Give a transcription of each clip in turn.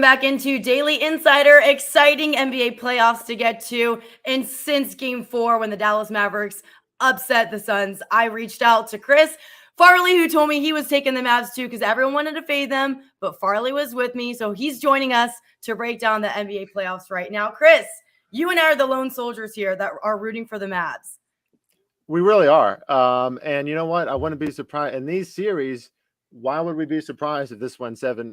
back into Daily Insider. Exciting NBA playoffs to get to. And since game 4, when the Dallas Mavericks upset the Suns, I reached out to Chris Farley, who told me he was taking the Mavs too because everyone wanted to fade them. But Farley was with me. So he's joining us to break down the NBA playoffs right now. Chris, you and I are the lone soldiers here that are rooting for the Mavs. We really are. And you know what? I wouldn't be surprised in these series. Why would we be surprised if this won seven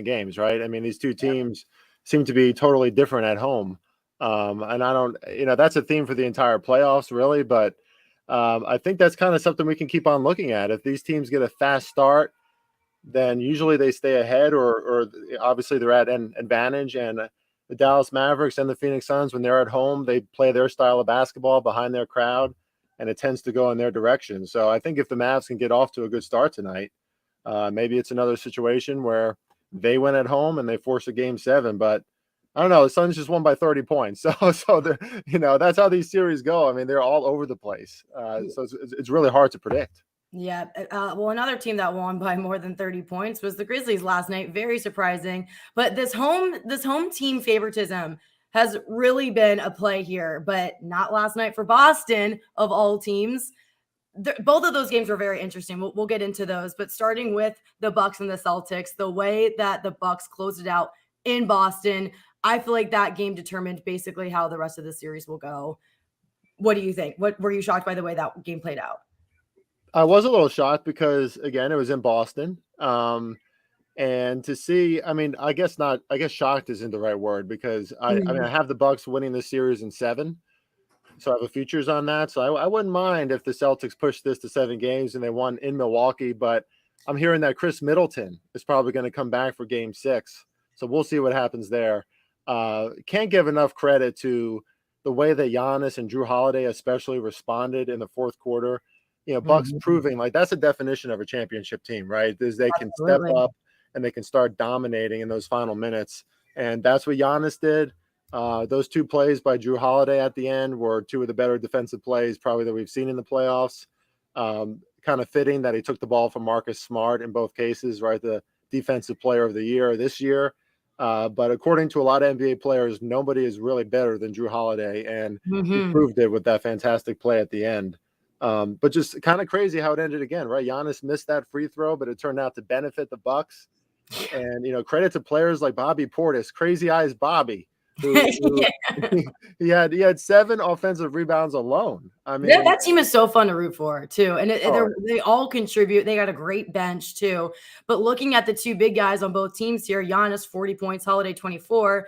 games, right? I mean, these two teams seem to be totally different at home. And I don't, that's a theme for the entire playoffs, really. But I think that's kind of something we can keep on looking at. If these teams get a fast start, then usually they stay ahead, or obviously they're at an advantage. And the Dallas Mavericks and the Phoenix Suns, when they're at home, they play their style of basketball behind their crowd, and it tends to go in their direction. So I think if the Mavs can get off to a good start tonight, maybe it's another situation where they win at home and they force a game 7. But I don't know. The Suns just won by 30 points. So that's how these series go. I mean, they're all over the place. So it's really hard to predict. Yeah. Well, another team that won by more than 30 points was the Grizzlies last night. Very surprising. But this home team favoritism has really been a play here, but not last night for Boston, of all teams. Both of those games were very interesting. We'll get into those, but starting with the Bucks and the Celtics, the way that the Bucks closed it out in Boston, I feel like that game determined basically how the rest of the series will go. What do you think? What were you shocked by the way that game played out? I was a little shocked because, again, it was in Boston. And to see, I guess shocked isn't the right word, because I have the Bucks winning this series in 7. So I have a futures on that. So I wouldn't mind if the Celtics pushed this to 7 games and they won in Milwaukee. But I'm hearing that Chris Middleton is probably going to come back for game 6. So we'll see what happens there. Can't give enough credit to the way that Giannis and Drew Holiday especially responded in the fourth quarter. Bucks proving like that's a definition of a championship team, right? Is they can step up and they can start dominating in those final minutes. And that's what Giannis did. Those 2 plays by Drew Holiday at the end were 2 of the better defensive plays probably that we've seen in the playoffs. Kind of fitting that he took the ball from Marcus Smart in both cases, right? The defensive player of the year this year. But according to a lot of NBA players, nobody is really better than Drew Holiday. And he proved it with that fantastic play at the end. But just kind of crazy how it ended again, right? Giannis missed that free throw, but it turned out to benefit the Bucks. And, credit to players like Bobby Portis, Crazy Eyes Bobby, he had 7 offensive rebounds alone. I mean, that team is so fun to root for too, and they all contribute. They got a great bench too. But looking at the 2 big guys on both teams here, Giannis 40 points, Holiday 24,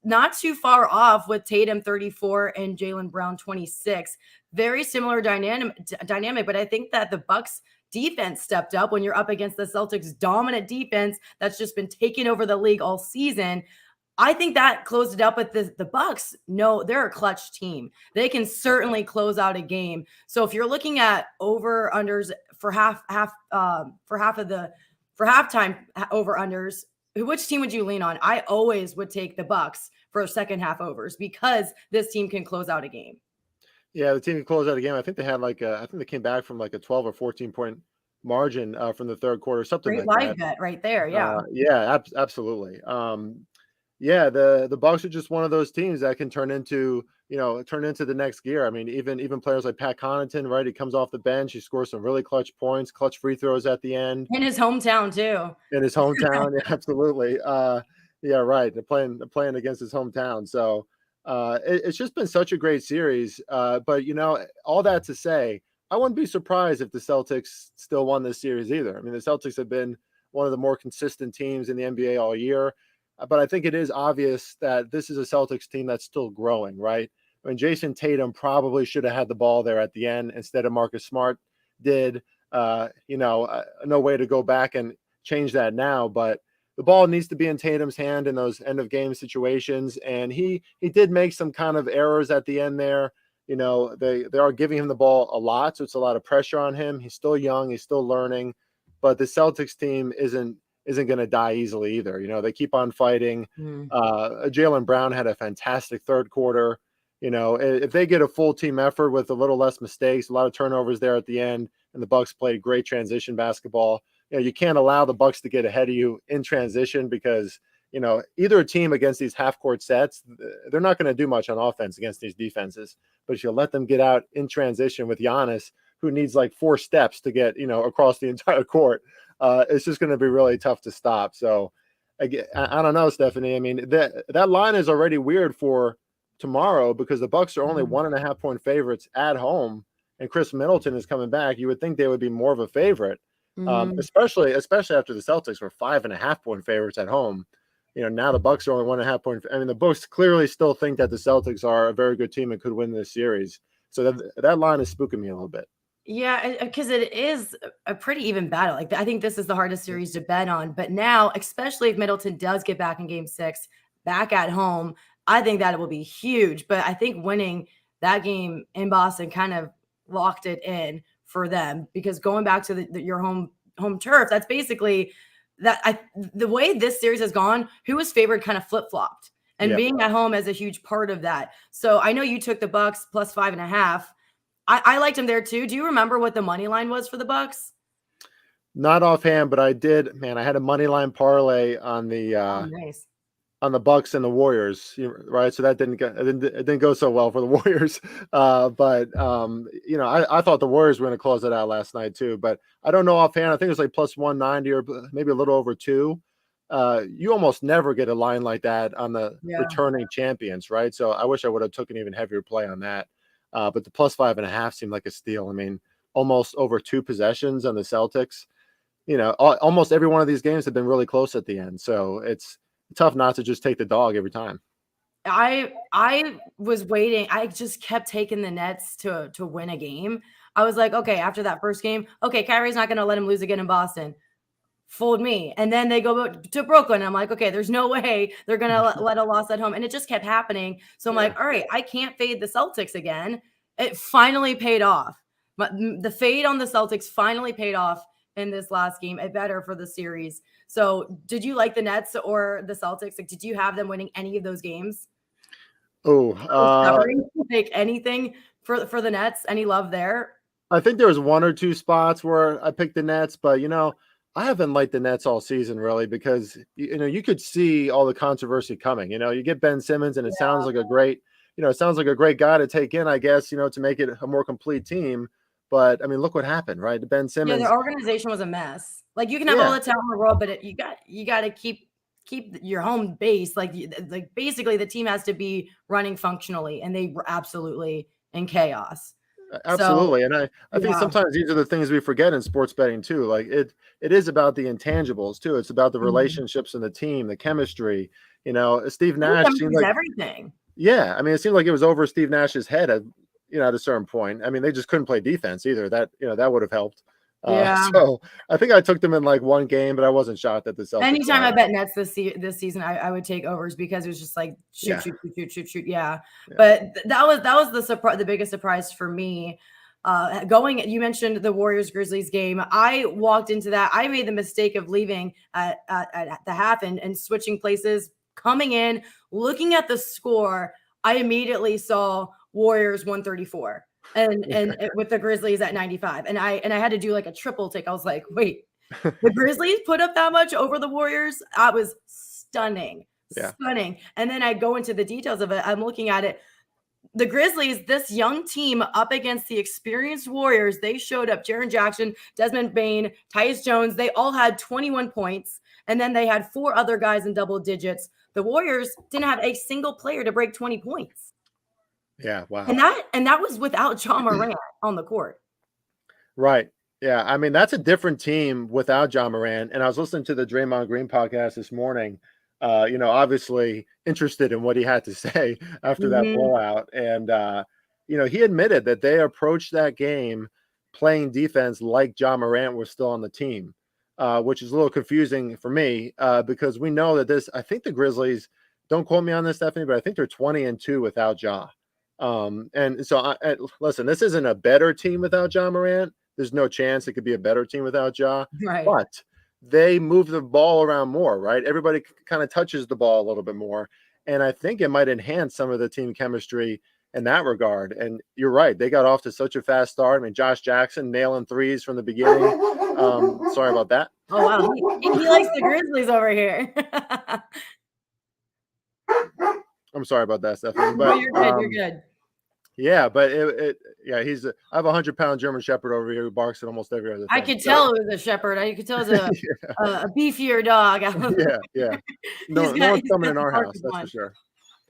not too far off with Tatum 34 and Jaylen Brown 26. Very similar dynamic, but I think that the Bucks defense stepped up when you're up against the Celtics' dominant defense that's just been taking over the league all season. I think that closed it up with the Bucks. No, they're a clutch team. They can certainly close out a game. So if you're looking at over unders for halftime over unders, which team would you lean on? I always would take the Bucks for second half overs because this team can close out a game. Yeah, the team can close out a game. I think they had I think they came back from like a 12 or 14 point margin from the third quarter, something Great like that. Live bet right there. Yeah. Absolutely. The Bucks are just one of those teams that can turn into the next gear. I mean, even players like Pat Connaughton, right? He comes off the bench, he scores some really clutch points, clutch free throws at the end. In his hometown too. Yeah, absolutely. Yeah, right. They're playing against his hometown. So it's just been such a great series. But all that to say, I wouldn't be surprised if the Celtics still won this series either. I mean, the Celtics have been one of the more consistent teams in the NBA all year. But I think it is obvious that this is a Celtics team that's still growing, right? I mean, Jason Tatum probably should have had the ball there at the end instead of Marcus Smart did. No way to go back and change that now, but the ball needs to be in Tatum's hand in those end of game situations. And he did make some kind of errors at the end there. They are giving him the ball a lot, so it's a lot of pressure on him. He's still young, he's still learning, but the Celtics team isn't going to die easily either. They keep on fighting. Jaylen Brown had a fantastic third quarter. If they get a full team effort with a little less mistakes, a lot of turnovers there at the end, and the Bucks played great transition basketball. You can't allow the Bucks to get ahead of you in transition because either team against these half-court sets, they're not going to do much on offense against these defenses. But if you let them get out in transition with Giannis, who needs like 4 steps to get, across the entire court, it's just going to be really tough to stop. So, again, I don't know, Stephanie. I mean, that line is already weird for tomorrow because the Bucks are only 1.5-point favorites at home, and Chris Middleton is coming back. You would think they would be more of a favorite, especially after the Celtics were 5.5-point favorites at home. Now the Bucks are only 1.5-point. I mean, the Bucks clearly still think that the Celtics are a very good team and could win this series. So that line is spooking me a little bit. Yeah, because it is a pretty even battle. Like, I think this is the hardest series to bet on. But now, especially if Middleton does get back in Game 6, back at home, I think that it will be huge. But I think winning that game in Boston kind of locked it in for them, because going back to your home turf, that's basically the way this series has gone, who was favored kind of flip-flopped, and being at home is a huge part of that. So I know you took the Bucks plus 5.5. I liked them there too. Do you remember what the money line was for the Bucks? Not offhand, but I did. Man, I had a money line parlay on the Nice. on the Bucks and the Warriors, right? So that didn't go so well for the Warriors. But I thought the Warriors were going to close it out last night too. But I don't know offhand. I think it was like plus 190 or maybe a little over 2. You almost never get a line like that on the returning champions, right? So I wish I would have took an even heavier play on that. But the plus 5.5 seemed like a steal. I mean, almost over 2 possessions on the Celtics. Almost every one of these games have been really close at the end. So it's tough not to just take the dog every time. I was waiting. I just kept taking the Nets to win a game. I was like, okay, after that first game, okay, Kyrie's not going to let him lose again in Boston. Fooled me. And then they go to Brooklyn. I'm like, okay, there's no way they're going to let a loss at home. And it just kept happening. So I'm like, all right, I can't fade the Celtics again. It finally paid off. The fade on the Celtics finally paid off in this last game. It better for the series. So did you like the Nets or the Celtics? Like, did you have them winning any of those games? Like anything for the Nets? Any love there? I think there was 1 or 2 spots where I picked the Nets, but I haven't liked the Nets all season really, because you could see all the controversy coming. You get Ben Simmons, and it sounds like a great guy to take in, I guess, to make it a more complete team. But I mean, look what happened, right? Ben Simmons. Yeah, their organization was a mess. Like, you can have all the talent in the world, but you got to keep your home base. Like basically the team has to be running functionally, and they were absolutely in chaos. Absolutely. And I think sometimes these are the things we forget in sports betting too. Like it is about the intangibles too. It's about the relationships in the team, the chemistry. Steve Nash seemed like everything. Yeah. I mean, it seemed like it was over Steve Nash's head at a certain point. I mean, they just couldn't play defense either. That would have helped. So I think I took them in like 1 game, but I wasn't shocked at the Celtics. Anytime I bet Nets this season, I would take overs, because it was just like shoot. Yeah. But that was the biggest surprise for me. You mentioned the Warriors Grizzlies game. I walked into that. I made the mistake of leaving at the half and switching places, coming in, looking at the score. I immediately saw Warriors 134. And with the Grizzlies at 95. And I had to do like a triple take. I was like, wait, the Grizzlies put up that much over the Warriors? I was stunning. And then I go into the details of it. I'm looking at it. The Grizzlies, this young team up against the experienced Warriors, they showed up. Jaren Jackson, Desmond Bane, Tyus Jones, they all had 21 points. And then they had 4 other guys in double digits. The Warriors didn't have a single player to break 20 points. Yeah, wow. And that was without Ja Morant on the court. Right. Yeah. I mean, that's a different team without Ja Morant. And I was listening to the Draymond Green podcast this morning, obviously interested in what he had to say after that blowout. And, he admitted that they approached that game playing defense like Ja Morant was still on the team, which is a little confusing for me, because we know that I think the Grizzlies, don't quote me on this, Stephanie, but I think they're 20-2 without Ja. And so listen, this isn't a better team without Ja Morant. There's no chance it could be a better team without Ja. Right. But they move the ball around more, right? Everybody kind of touches the ball a little bit more. And I think it might enhance some of the team chemistry in that regard. And you're right. They got off to such a fast start. I mean, Josh Jackson nailing threes from the beginning. Sorry about that. Oh, wow. He likes the Grizzlies over here. I'm sorry about that, Stephanie. No, But you're good. You're good. yeah, but yeah, I have a 100-pound German Shepherd over here who barks at almost every other I thing. could So tell it was a shepherd. I could tell it was a beefier dog. yeah. He's No one's he's coming got in the our house, perfect that's for one. sure.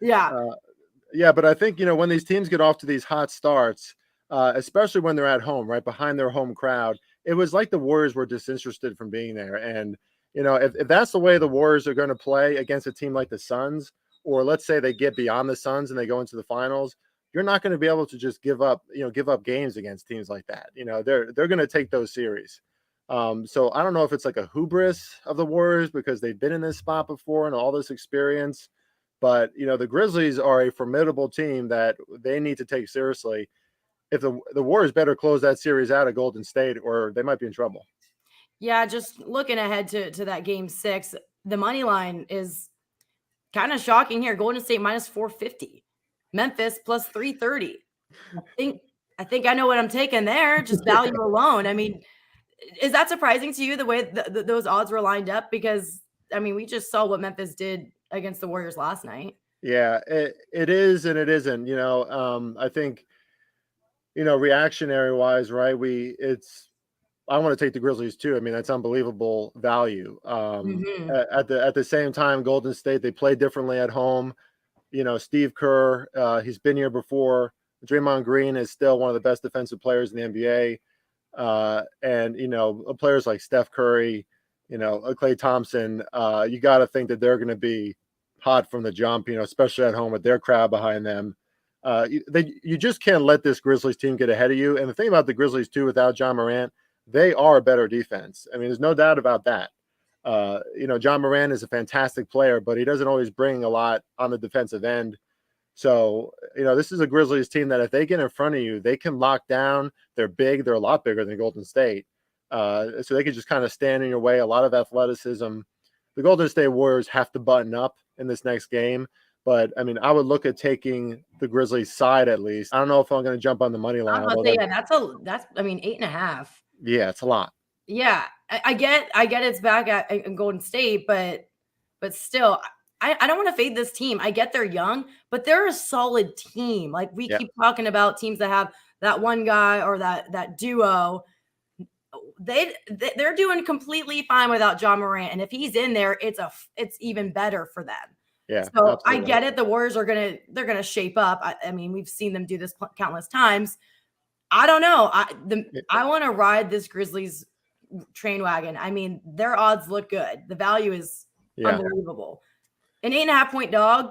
Yeah. Uh, yeah, but I think, when these teams get off to these hot starts, especially when they're at home, right behind their home crowd, it was like the Warriors were disinterested from being there. And, if that's the way the Warriors are going to play against a team like the Suns, or let's say they get beyond the Suns and they go into the finals, you're not going to be able to just give up games against teams like that. They're going to take those series. So I don't know if it's like a hubris of the Warriors because they've been in this spot before and all this experience, but the Grizzlies are a formidable team that they need to take seriously. If the Warriors better close that series out at Golden State, or they might be in trouble. Yeah, just looking ahead to that game 6, the money line is kind of shocking here. Golden State minus 450, Memphis plus 330. I think I know what I'm taking there. Just value alone. I mean, is that surprising to you the way those odds were lined up? Because we just saw what Memphis did against the Warriors last night. Yeah, it is and it isn't. I think reactionary wise, right? I want to take the Grizzlies too. I mean, that's unbelievable value. Mm-hmm. At the same time, Golden State, they play differently at home. Steve Kerr, he's been here before. Draymond Green is still one of the best defensive players in the NBA. And players like Steph Curry, Klay Thompson, you got to think that they're going to be hot from the jump, especially at home with their crowd behind them. You just can't let this Grizzlies team get ahead of you. And the thing about the Grizzlies too, without John Morant, they are a better defense. I mean, there's no doubt about that. John Morant is a fantastic player, but he doesn't always bring a lot on the defensive end. So, this is a Grizzlies team that if they get in front of you, they can lock down. They're big. They're a lot bigger than Golden State. So they can just kind of stand in your way, a lot of athleticism. The Golden State Warriors have to button up in this next game. But, I would look at taking the Grizzlies side at least. I don't know if I'm going to jump on the money line. I was about to say, yeah, that's 8.5. Yeah, it's a lot. Yeah, I get it's back at Golden State, but still, I don't want to fade this team. I get they're young, but they're a solid team. Like we keep talking about teams that have that one guy or that duo. They're doing completely fine without John Morant, and if he's in there, it's even better for them. Yeah. So absolutely. I get it. The Warriors they're gonna shape up. I mean, we've seen them do this countless times. I don't know. I want to ride this Grizzlies train wagon. I mean, their odds look good. The value is unbelievable. An 8.5-point dog.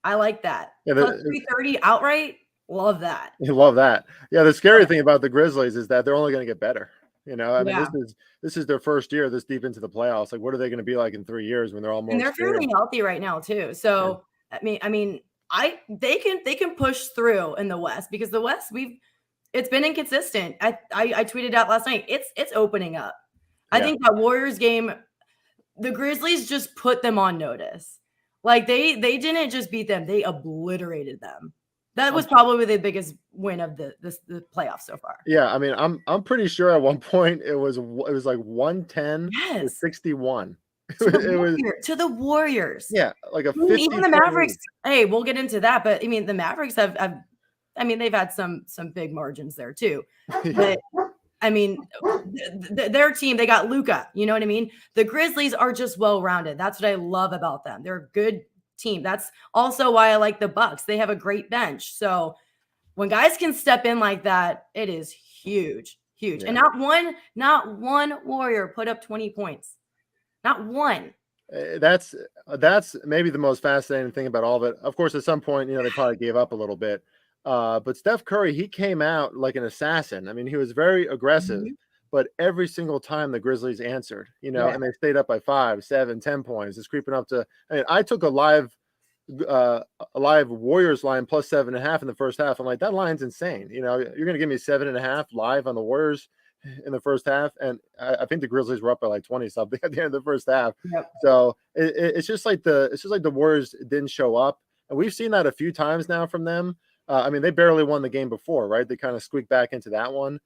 I like that. Yeah, Plus 330 outright. Love that. You love that. Yeah. The scary thing about the Grizzlies is that they're only going to get better. This is their first year this deep into the playoffs. Like, what are they going to be like in 3 years when they're all more and they're experienced? fairly healthy right now too. So they can push through in the West because the West it's been inconsistent. I tweeted out last night. It's opening up. I think that Warriors game, the Grizzlies just put them on notice. Like they didn't just beat them; they obliterated them. That was probably the biggest win of the playoffs so far. Yeah, I mean, I'm pretty sure at one point it was like 110 to 61. To the Warriors. Yeah, like a 50. Even the Mavericks. Hey, we'll get into that, but the Mavericks have they've had some big margins there too. But their team, they got Luka. You know what I mean? The Grizzlies are just well-rounded. That's what I love about them. They're a good team. That's also why I like the Bucks. They have a great bench. So when guys can step in like that, it is huge. Yeah. And not one Warrior put up 20 points. Not one. That's maybe the most fascinating thing about all of it. Of course, at some point, they probably gave up a little bit. But Steph Curry, he came out like an assassin. I mean, he was very aggressive, but every single time the Grizzlies answered, and they stayed up by 5, 7, 10 points. It's creeping up to. I mean, I took a live Warriors line plus 7.5 in the first half. I'm like, that line's insane. You're going to give me 7.5 live on the Warriors in the first half, and I think the Grizzlies were up by like 20 something at the end of the first half. Yep. So it's just like the Warriors didn't show up, and we've seen that a few times now from them. I mean, they barely won the game before, right? They kind of squeaked back into that one.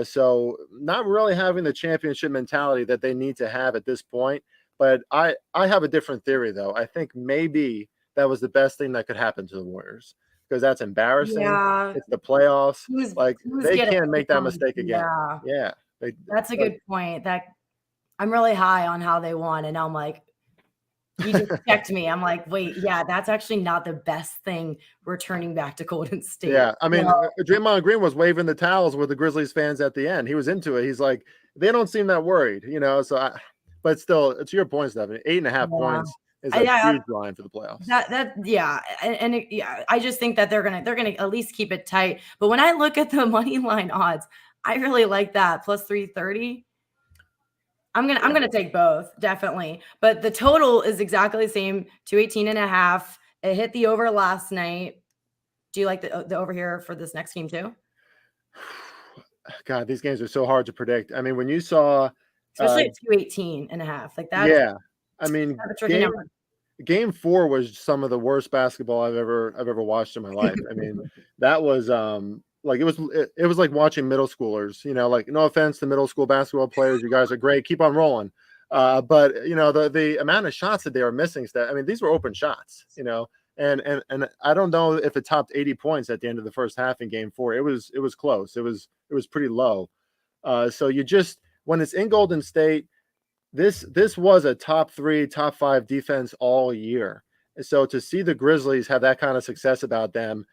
So not really having the championship mentality that they need to have at this point. But I have a different theory, though. I think maybe that was the best thing that could happen to the Warriors, because that's embarrassing. Yeah. It's the playoffs. Like, Teams they get can't make that around. mistake again. Yeah. Yeah. That's a Like, good point. That I'm really high on how they won, and now I'm like, you just checked me. I'm like, wait, yeah, that's actually not the best thing returning back to Golden State. yeah. I mean, Well, Draymond Green was waving the towels with the Grizzlies fans at the end. He was into it. He's like, they don't seem that worried, So, but still, to your point, Stephanie, 8.5 yeah. points is a Yeah, huge line for the playoffs. yeah, yeah, I just think that they're gonna at least keep it tight. But when I look at the money line odds, I really like that plus 330. I'm gonna take both, definitely. But the total is exactly the same, 218.5. It hit the over last night. Do you like the over here for this next game too? God, these games are so hard to predict. I mean, when you saw, Especially at 218.5. Like that's yeah, I mean, a tricky number. Game 4 was some of the worst basketball I've ever watched in my life. I mean, that was like it was like watching middle schoolers. Like, no offense to middle school basketball players, you guys are great, keep on rolling. But the amount of shots that they were missing, I mean, these were open shots. And I don't know if it topped 80 points at the end of the first half in Game 4. It was close. It was pretty low. So when it's in Golden State, this was a top 3, top 5 defense all year. And so to see the Grizzlies have that kind of success about them,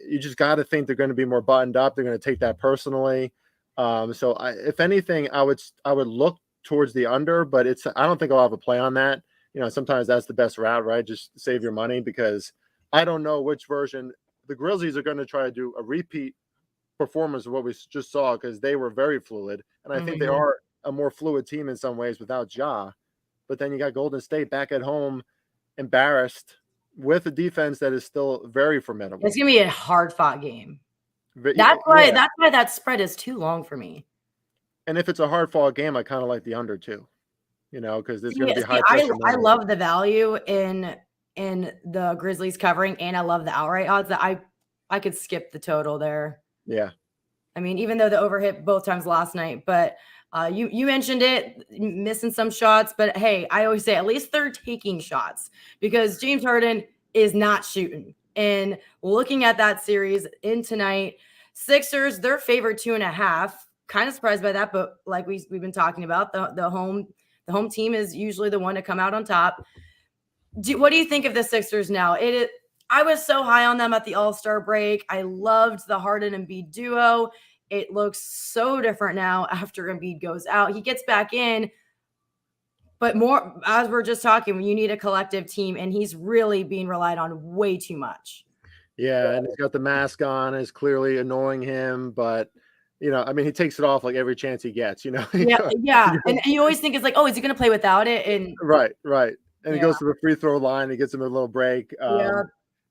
you just got to think they're going to be more buttoned up. They're going to take that personally. So if anything, I would look towards the under, but I don't think I'll have a play on that. Sometimes that's the best route, right? Just save your money, because I don't know which version the Grizzlies are going to try to do a repeat performance of what we just saw, because they were very fluid. And I think they are a more fluid team in some ways without Ja. But then you got Golden State back at home, embarrassed, with a defense that is still very formidable. It's gonna be a hard fought game. But, that's why that spread is too long for me. And if it's a hard fought game, I kind of like the under too. Because there's going to be high pressure. I love the value in the Grizzlies covering, and I love the outright odds that I could skip the total there. Yeah. I mean, even though the over hit both times last night, but you mentioned it, missing some shots, but hey, I always say at least they're taking shots, because James Harden is not shooting. And looking at that series in tonight, Sixers, they're favored 2.5. Kind of surprised by that, but like we've been talking about, the home team is usually the one to come out on top. What do you think of the Sixers now? I was so high on them at the All-Star break. I loved the Harden and Embiid duo. It looks so different now after Embiid goes out. He gets back in, but more, as we're just talking, when you need a collective team, and he's really being relied on way too much. Yeah, and he's got the mask on. It's clearly annoying him, but I mean, he takes it off like every chance he gets. Yeah. And you always think it's like, oh, is he going to play without it? And right. And he goes to the free throw line. He gets him a little break. Yeah.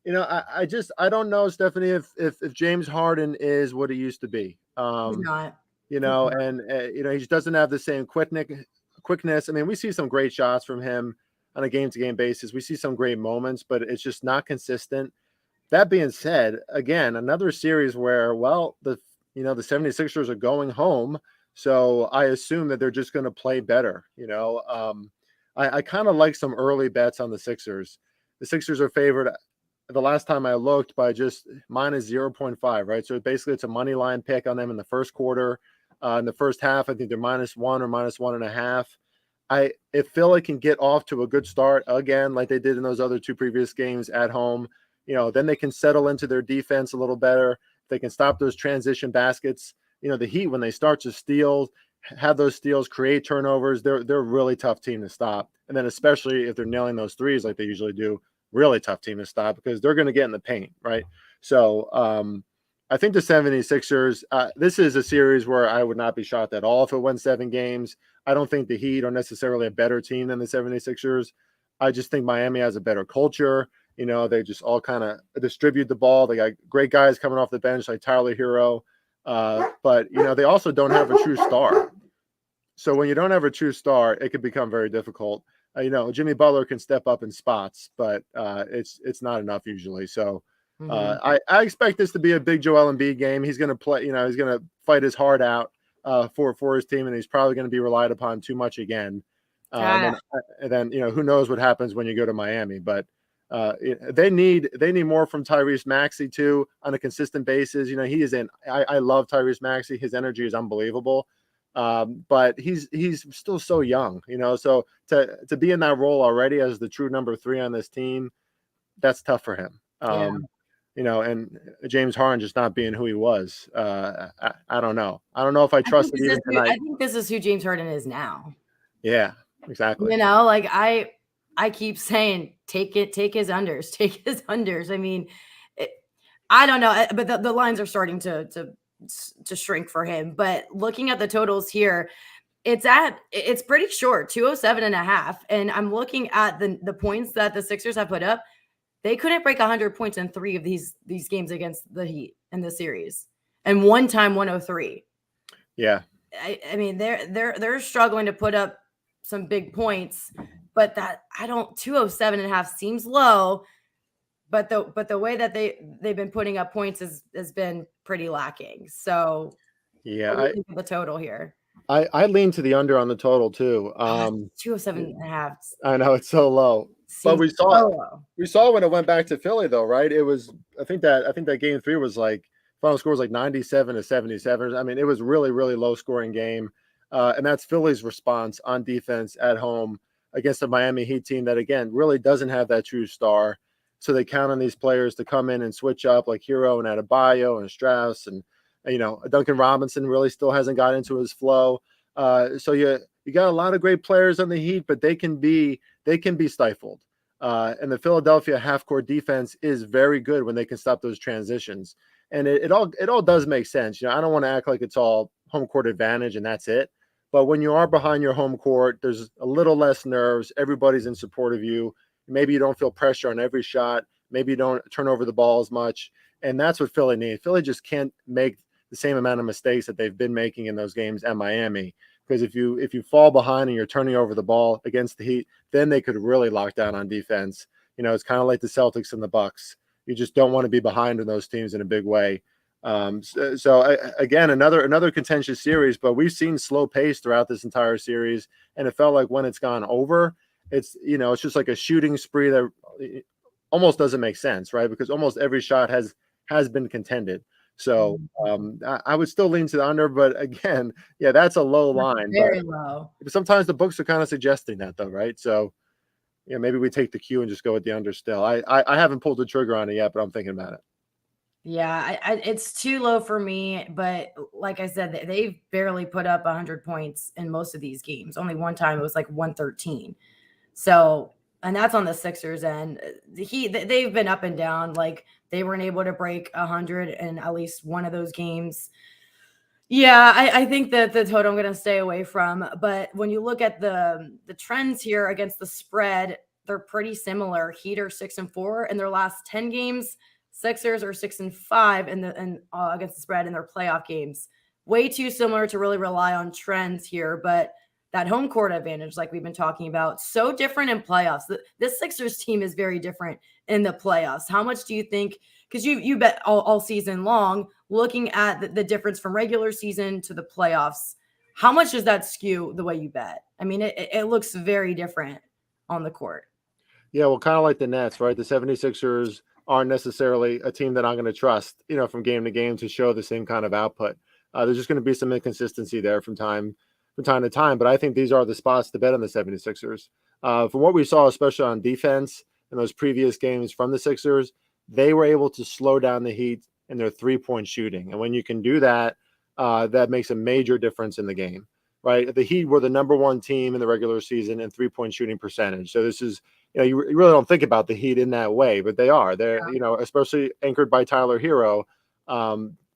I don't know, Stephanie, if James Harden is what he used to be. He's not. And he just doesn't have the same quickness. I mean, we see some great shots from him on a game-to-game basis. We see some great moments, but it's just not consistent. That being said, again, another series where, well, the 76ers are going home, so I assume that they're just going to play better. I kind of like some early bets on the Sixers. The Sixers are favored, the last time I looked, by just minus 0.5, right? So basically it's a money line pick on them in the first quarter. In the first half, I think they're -1 or -1.5. If Philly can get off to a good start again, like they did in those other 2 previous games at home, then they can settle into their defense a little better. They can stop those transition baskets. The Heat, when they start to steal, have those steals, create turnovers, they're a really tough team to stop. And then especially if they're nailing those threes like they usually do, really tough team to stop, because they're going to get in the paint, right? So I think the 76ers, this is a series where I would not be shocked at all if it went 7 games. I don't think the Heat are necessarily a better team than the 76ers. I just think Miami has a better culture. They just all kind of distribute the ball. They got great guys coming off the bench like Tyler Hero. But, they also don't have a true star. So when you don't have a true star, it can become very difficult. Jimmy Butler can step up in spots, but it's not enough usually. So I expect this to be a big Joel Embiid game. He's going to play, he's going to fight his heart out for his team, and he's probably going to be relied upon too much again. And then, who knows what happens when you go to Miami. But They need more from Tyrese Maxey too on a consistent basis. He is I love Tyrese Maxey. His energy is unbelievable. But he's still so young, so to be in that role already as the true number 3 on this team, that's tough for him. Yeah. And James Harden just not being who he was. I don't know. I don't know if I trust it even tonight. I think this is who James Harden is now. Yeah, exactly. Like I keep saying, take his unders, take his unders. I mean, I don't know, but the lines are starting to shrink for him. But looking at the totals here, it's pretty short, 207.5. And I'm looking at the points that the Sixers have put up. They couldn't break 100 points in 3 of these games against the Heat in the series, and one time 103. Yeah, I mean they're struggling to put up some big points, but 207.5 seems low. But the way that they've been putting up points has been pretty lacking. So yeah, what do you think of the total here? I lean to the under on the total too. 207.5. I know it's so low. But we saw when it went back to Philly though, right? It was I think that game 3 was like final score was like 97-77. I mean, it was really, really low scoring game. And that's Philly's response on defense at home against the Miami Heat team that again really doesn't have that true star. So they count on these players to come in and switch up like Hero and Adebayo and Strauss and Duncan Robinson really still hasn't got into his flow. So you got a lot of great players on the Heat, but they can be stifled. And the Philadelphia half-court defense is very good when they can stop those transitions. And it all does make sense. I don't want to act like it's all home court advantage and that's it. But when you are behind your home court, there's a little less nerves. Everybody's in support of you. Maybe you don't feel pressure on every shot. Maybe you don't turn over the ball as much. And that's what Philly needs. Philly just can't make the same amount of mistakes that they've been making in those games at Miami. Because if you fall behind and you're turning over the ball against the Heat, then they could really lock down on defense. It's kind of like the Celtics and the Bucks. You just don't want to be behind in those teams in a big way. Again, another contentious series, but we've seen slow pace throughout this entire series, and it felt like when it's gone over, it's just like a shooting spree that almost doesn't make sense, right? Because almost every shot has been contended. So I would still lean to the under, but again, yeah, that's a low line. Very low. Sometimes the books are kind of suggesting that though, right? So maybe we take the cue and just go with the under still. I haven't pulled the trigger on it yet, but I'm thinking about it. Yeah, it's too low for me, but like I said, they've barely put up 100 points in most of these games. Only one time it was like 113. So, and that's on the Sixers end. They've been up and down. Like they weren't able to break 100 in at least one of those games. Yeah, I think that the total I'm going to stay away from. But when you look at the trends here against the spread, they're pretty similar. Heat are 6-4 in their last 10 games. Sixers are 6-5 against the spread in their playoff games. Way too similar to really rely on trends here, but that home court advantage, like we've been talking about, so different in playoffs. This Sixers team is very different in the playoffs. How much do you think? Because you bet all season long, looking at the difference from regular season to the playoffs. How much does that skew the way you bet? I mean, it looks very different on the court. Yeah, well, kind of like the Nets, right? The 76ers aren't necessarily a team that I'm going to trust, from game to game to show the same kind of output. There's just going to be some inconsistency there from time to time. But I think these are the spots to bet on the 76ers. From what we saw, especially on defense in those previous games from the Sixers, they were able to slow down the Heat in their three-point shooting. And when you can do that, that makes a major difference in the game, right? The Heat were the number 1 team in the regular season in three-point shooting percentage. So this is, you really don't think about the Heat in that way, but they are. They're, especially anchored by Tyler Hero.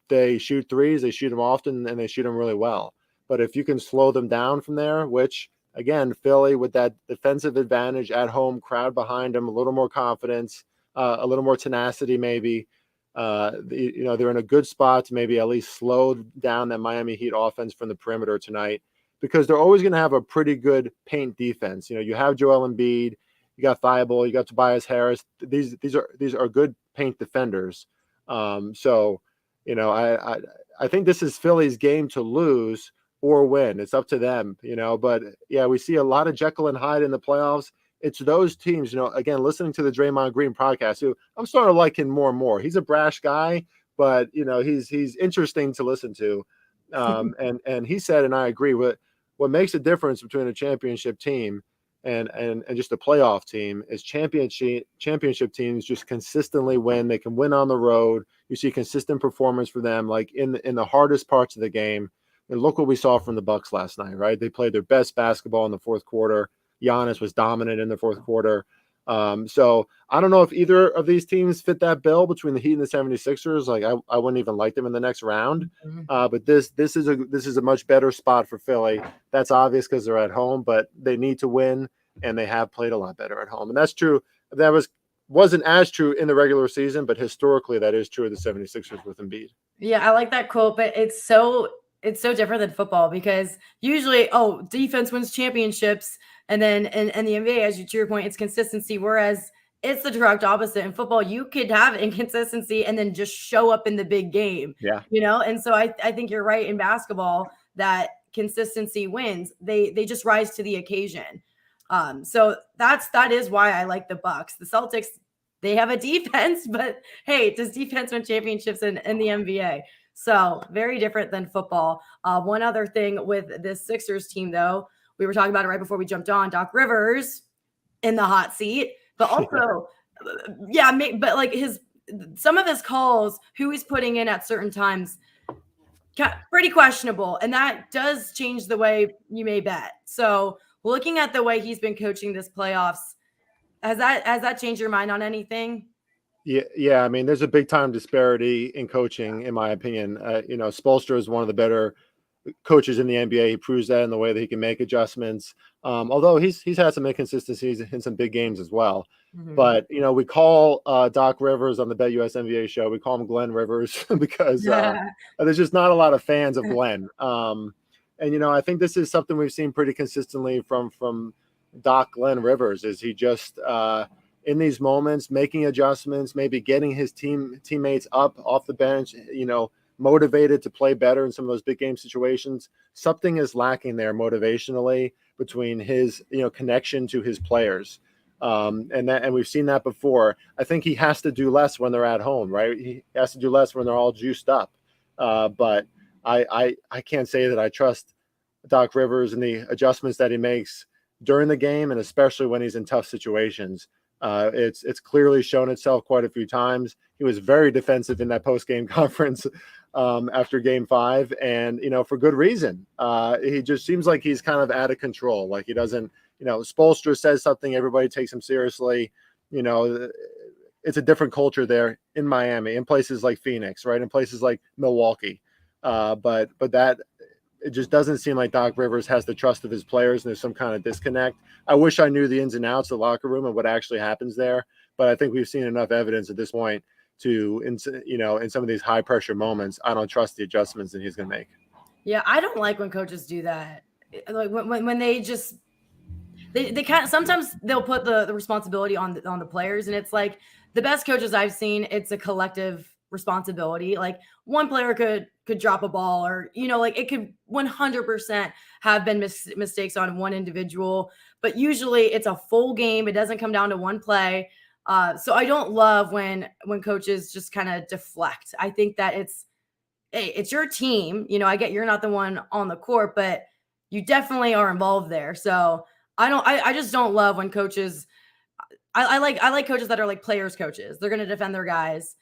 They shoot threes, they shoot them often, and they shoot them really well. But if you can slow them down from there, which, again, Philly with that defensive advantage at home, crowd behind them, a little more confidence, a little more tenacity maybe, they're in a good spot to maybe at least slow down that Miami Heat offense from the perimeter tonight, because they're always going to have a pretty good paint defense. You have Joel Embiid, you got Thibault, you got Tobias Harris. These are good paint defenders. So I think this is Philly's game to lose or win. It's up to them, But yeah, we see a lot of Jekyll and Hyde in the playoffs. it's those teams, again, listening to the Draymond Green podcast, who I'm starting to like him more and more. He's a brash guy, but he's interesting to listen to. And he said, and I agree, what makes a difference between a championship team and just a playoff team is championship teams just consistently win. They can win on the road. You see consistent performance for them, like in the hardest parts of the game. And look what we saw from the Bucks last night, right? They played their best basketball in the fourth quarter. Giannis was dominant in the fourth quarter. So I don't know if either of these teams fit that bill between the Heat and the 76ers. Like I wouldn't even like them in the next round. But this is a much better spot for Philly. That's obvious because they're at home, but they need to win, and they have played a lot better at home. And that's true. That wasn't as true in the regular season, but historically that is true of the 76ers with Embiid. Yeah, I like that quote, but it's so different than football, because usually, defense wins championships, and then in the NBA, as to your point, it's consistency, whereas it's the direct opposite. In football, you could have inconsistency and then just show up in the big game. Yeah. And so I think you're right in basketball that consistency wins. They just rise to the occasion. So that is why I like the Bucks. The Celtics, they have a defense, but hey, does defense win championships in the NBA? So very different than football. One other thing with this Sixers team, though, we were talking about it right before we jumped on. Doc Rivers in the hot seat, but also, but like some of his calls, who he's putting in at certain times, pretty questionable, and that does change the way you may bet. So looking at the way he's been coaching this playoffs, has that changed your mind on anything? Yeah. I mean, there's a big time disparity in coaching, in my opinion. Spoelstra is one of the better coaches in the NBA. He proves that in the way that he can make adjustments. Although he's had some inconsistencies in some big games as well. Mm-hmm. But we call Doc Rivers on the BetUS NBA show, we call him Glenn Rivers because there's just not a lot of fans of Glenn. And I think this is something we've seen pretty consistently from Doc Glenn Rivers, is he just in these moments making adjustments, maybe getting his teammates up off the bench, motivated to play better in some of those big game situations. Something is lacking there motivationally between his connection to his players. And we've seen that before. I think he has to do less when they're at home, right? He has to do less when they're all juiced up. But I can't say that I trust Doc Rivers and the adjustments that he makes during the game, and especially when he's in tough situations. It's clearly shown itself quite a few times. He was very defensive in that post-game conference after Game 5, and for good reason. He just seems like he's kind of out of control. Like he doesn't, Spoelstra says something, everybody takes him seriously. It's a different culture there in Miami, in places like Phoenix, right, in places like Milwaukee. But that it just doesn't seem like Doc Rivers has the trust of his players, and there's some kind of disconnect. I wish I knew the ins and outs of the locker room and what actually happens there, but I think we've seen enough evidence at this point to, in some of these high pressure moments, I don't trust the adjustments that he's going to make. Yeah, I don't like when coaches do that. Like when they just they kind of, sometimes they'll put the responsibility on the players, and it's like the best coaches I've seen, it's a collective responsibility. Like one player could drop a ball, or like it could 100% have been mistakes on one individual, but usually it's a full game. It doesn't come down to one play. So I don't love when coaches just kind of deflect. I think that it's your team. I get you're not the one on the court, but you definitely are involved there. So I just don't love when coaches. I like coaches that are like players coaches. They're going to defend their guys.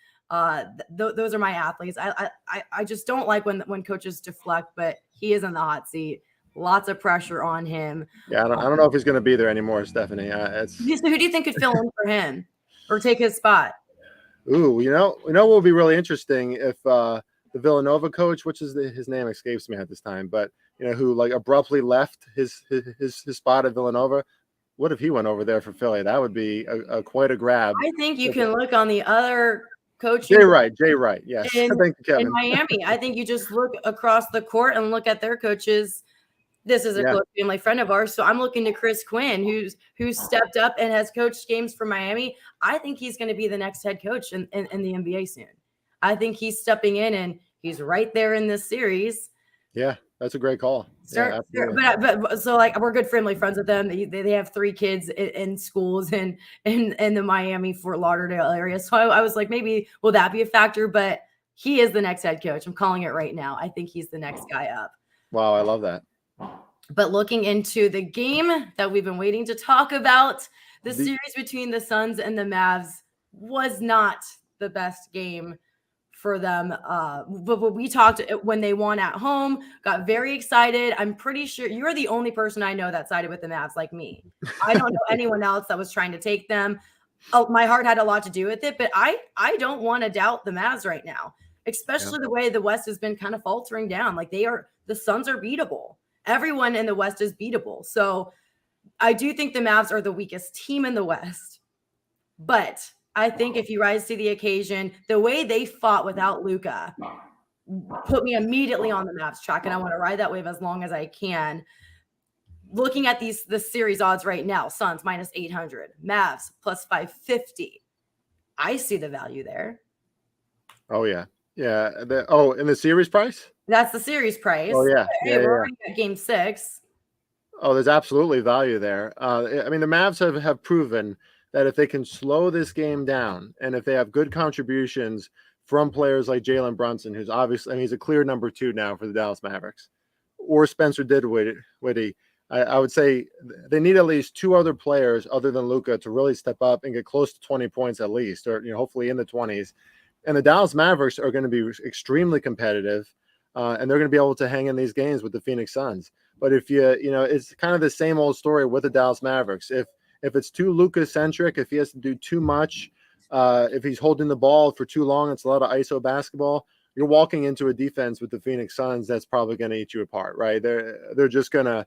Those are my athletes. I just don't like when coaches deflect, but he is in the hot seat. Lots of pressure on him. Yeah, I don't know if he's going to be there anymore, Stephanie. So who do you think could fill in for him or take his spot? Ooh, what would be really interesting if the Villanova coach, which is his name escapes me at this time, but who like abruptly left his spot at Villanova. What if he went over there for Philly? That would be quite a grab. I think you can look on the other coach. Jay Wright, yes. Thank you, Kevin. In Miami, I think you just look across the court and look at their coaches. This is a close family friend of ours, so I'm looking to Chris Quinn, who's stepped up and has coached games for Miami. I think he's going to be the next head coach in the NBA soon. I think he's stepping in, and he's right there in this series. Yeah. That's a great call. Yeah, absolutely. But so like we're good friendly friends with them. They have 3 kids in schools in the Miami Fort Lauderdale area. So I was like, maybe will that be a factor? But he is the next head coach. I'm calling it right now. I think he's the next guy up. Wow, I love that. But looking into the game that we've been waiting to talk about, the series between the Suns and the Mavs was not the best game for them. But we talked when they won at home, got very excited. I'm pretty sure you're the only person I know that sided with the Mavs like me. I don't know anyone else that was trying to take them. Oh, my heart had a lot to do with it, but I don't want to doubt the Mavs right now, especially the way the West has been kind of faltering down. Like the Suns are beatable. Everyone in the West is beatable. So I do think the Mavs are the weakest team in the West. But I think if you rise to the occasion, the way they fought without Luka put me immediately on the Mavs track, and I want to ride that wave as long as I can. Looking at the series odds right now, Suns minus 800, Mavs plus 550. I see the value there. Oh, yeah. Yeah. In the series price? That's the series price. Oh, yeah. Hey, we're already at game 6. Oh, there's absolutely value there. I mean, the Mavs have proven that if they can slow this game down and if they have good contributions from players like Jalen Brunson, who's obviously, I mean, he's a clear number 2 now for the Dallas Mavericks, or Spencer Dinwiddie, I would say they need at least 2 other players other than Luka to really step up and get close to 20 points at least, or hopefully in the 20s. And the Dallas Mavericks are going to be extremely competitive, and they're going to be able to hang in these games with the Phoenix Suns. But if it's kind of the same old story with the Dallas Mavericks. If it's too Luka-centric, if he has to do too much, if he's holding the ball for too long, it's a lot of ISO basketball. You're walking into a defense with the Phoenix Suns that's probably going to eat you apart, right? They're just gonna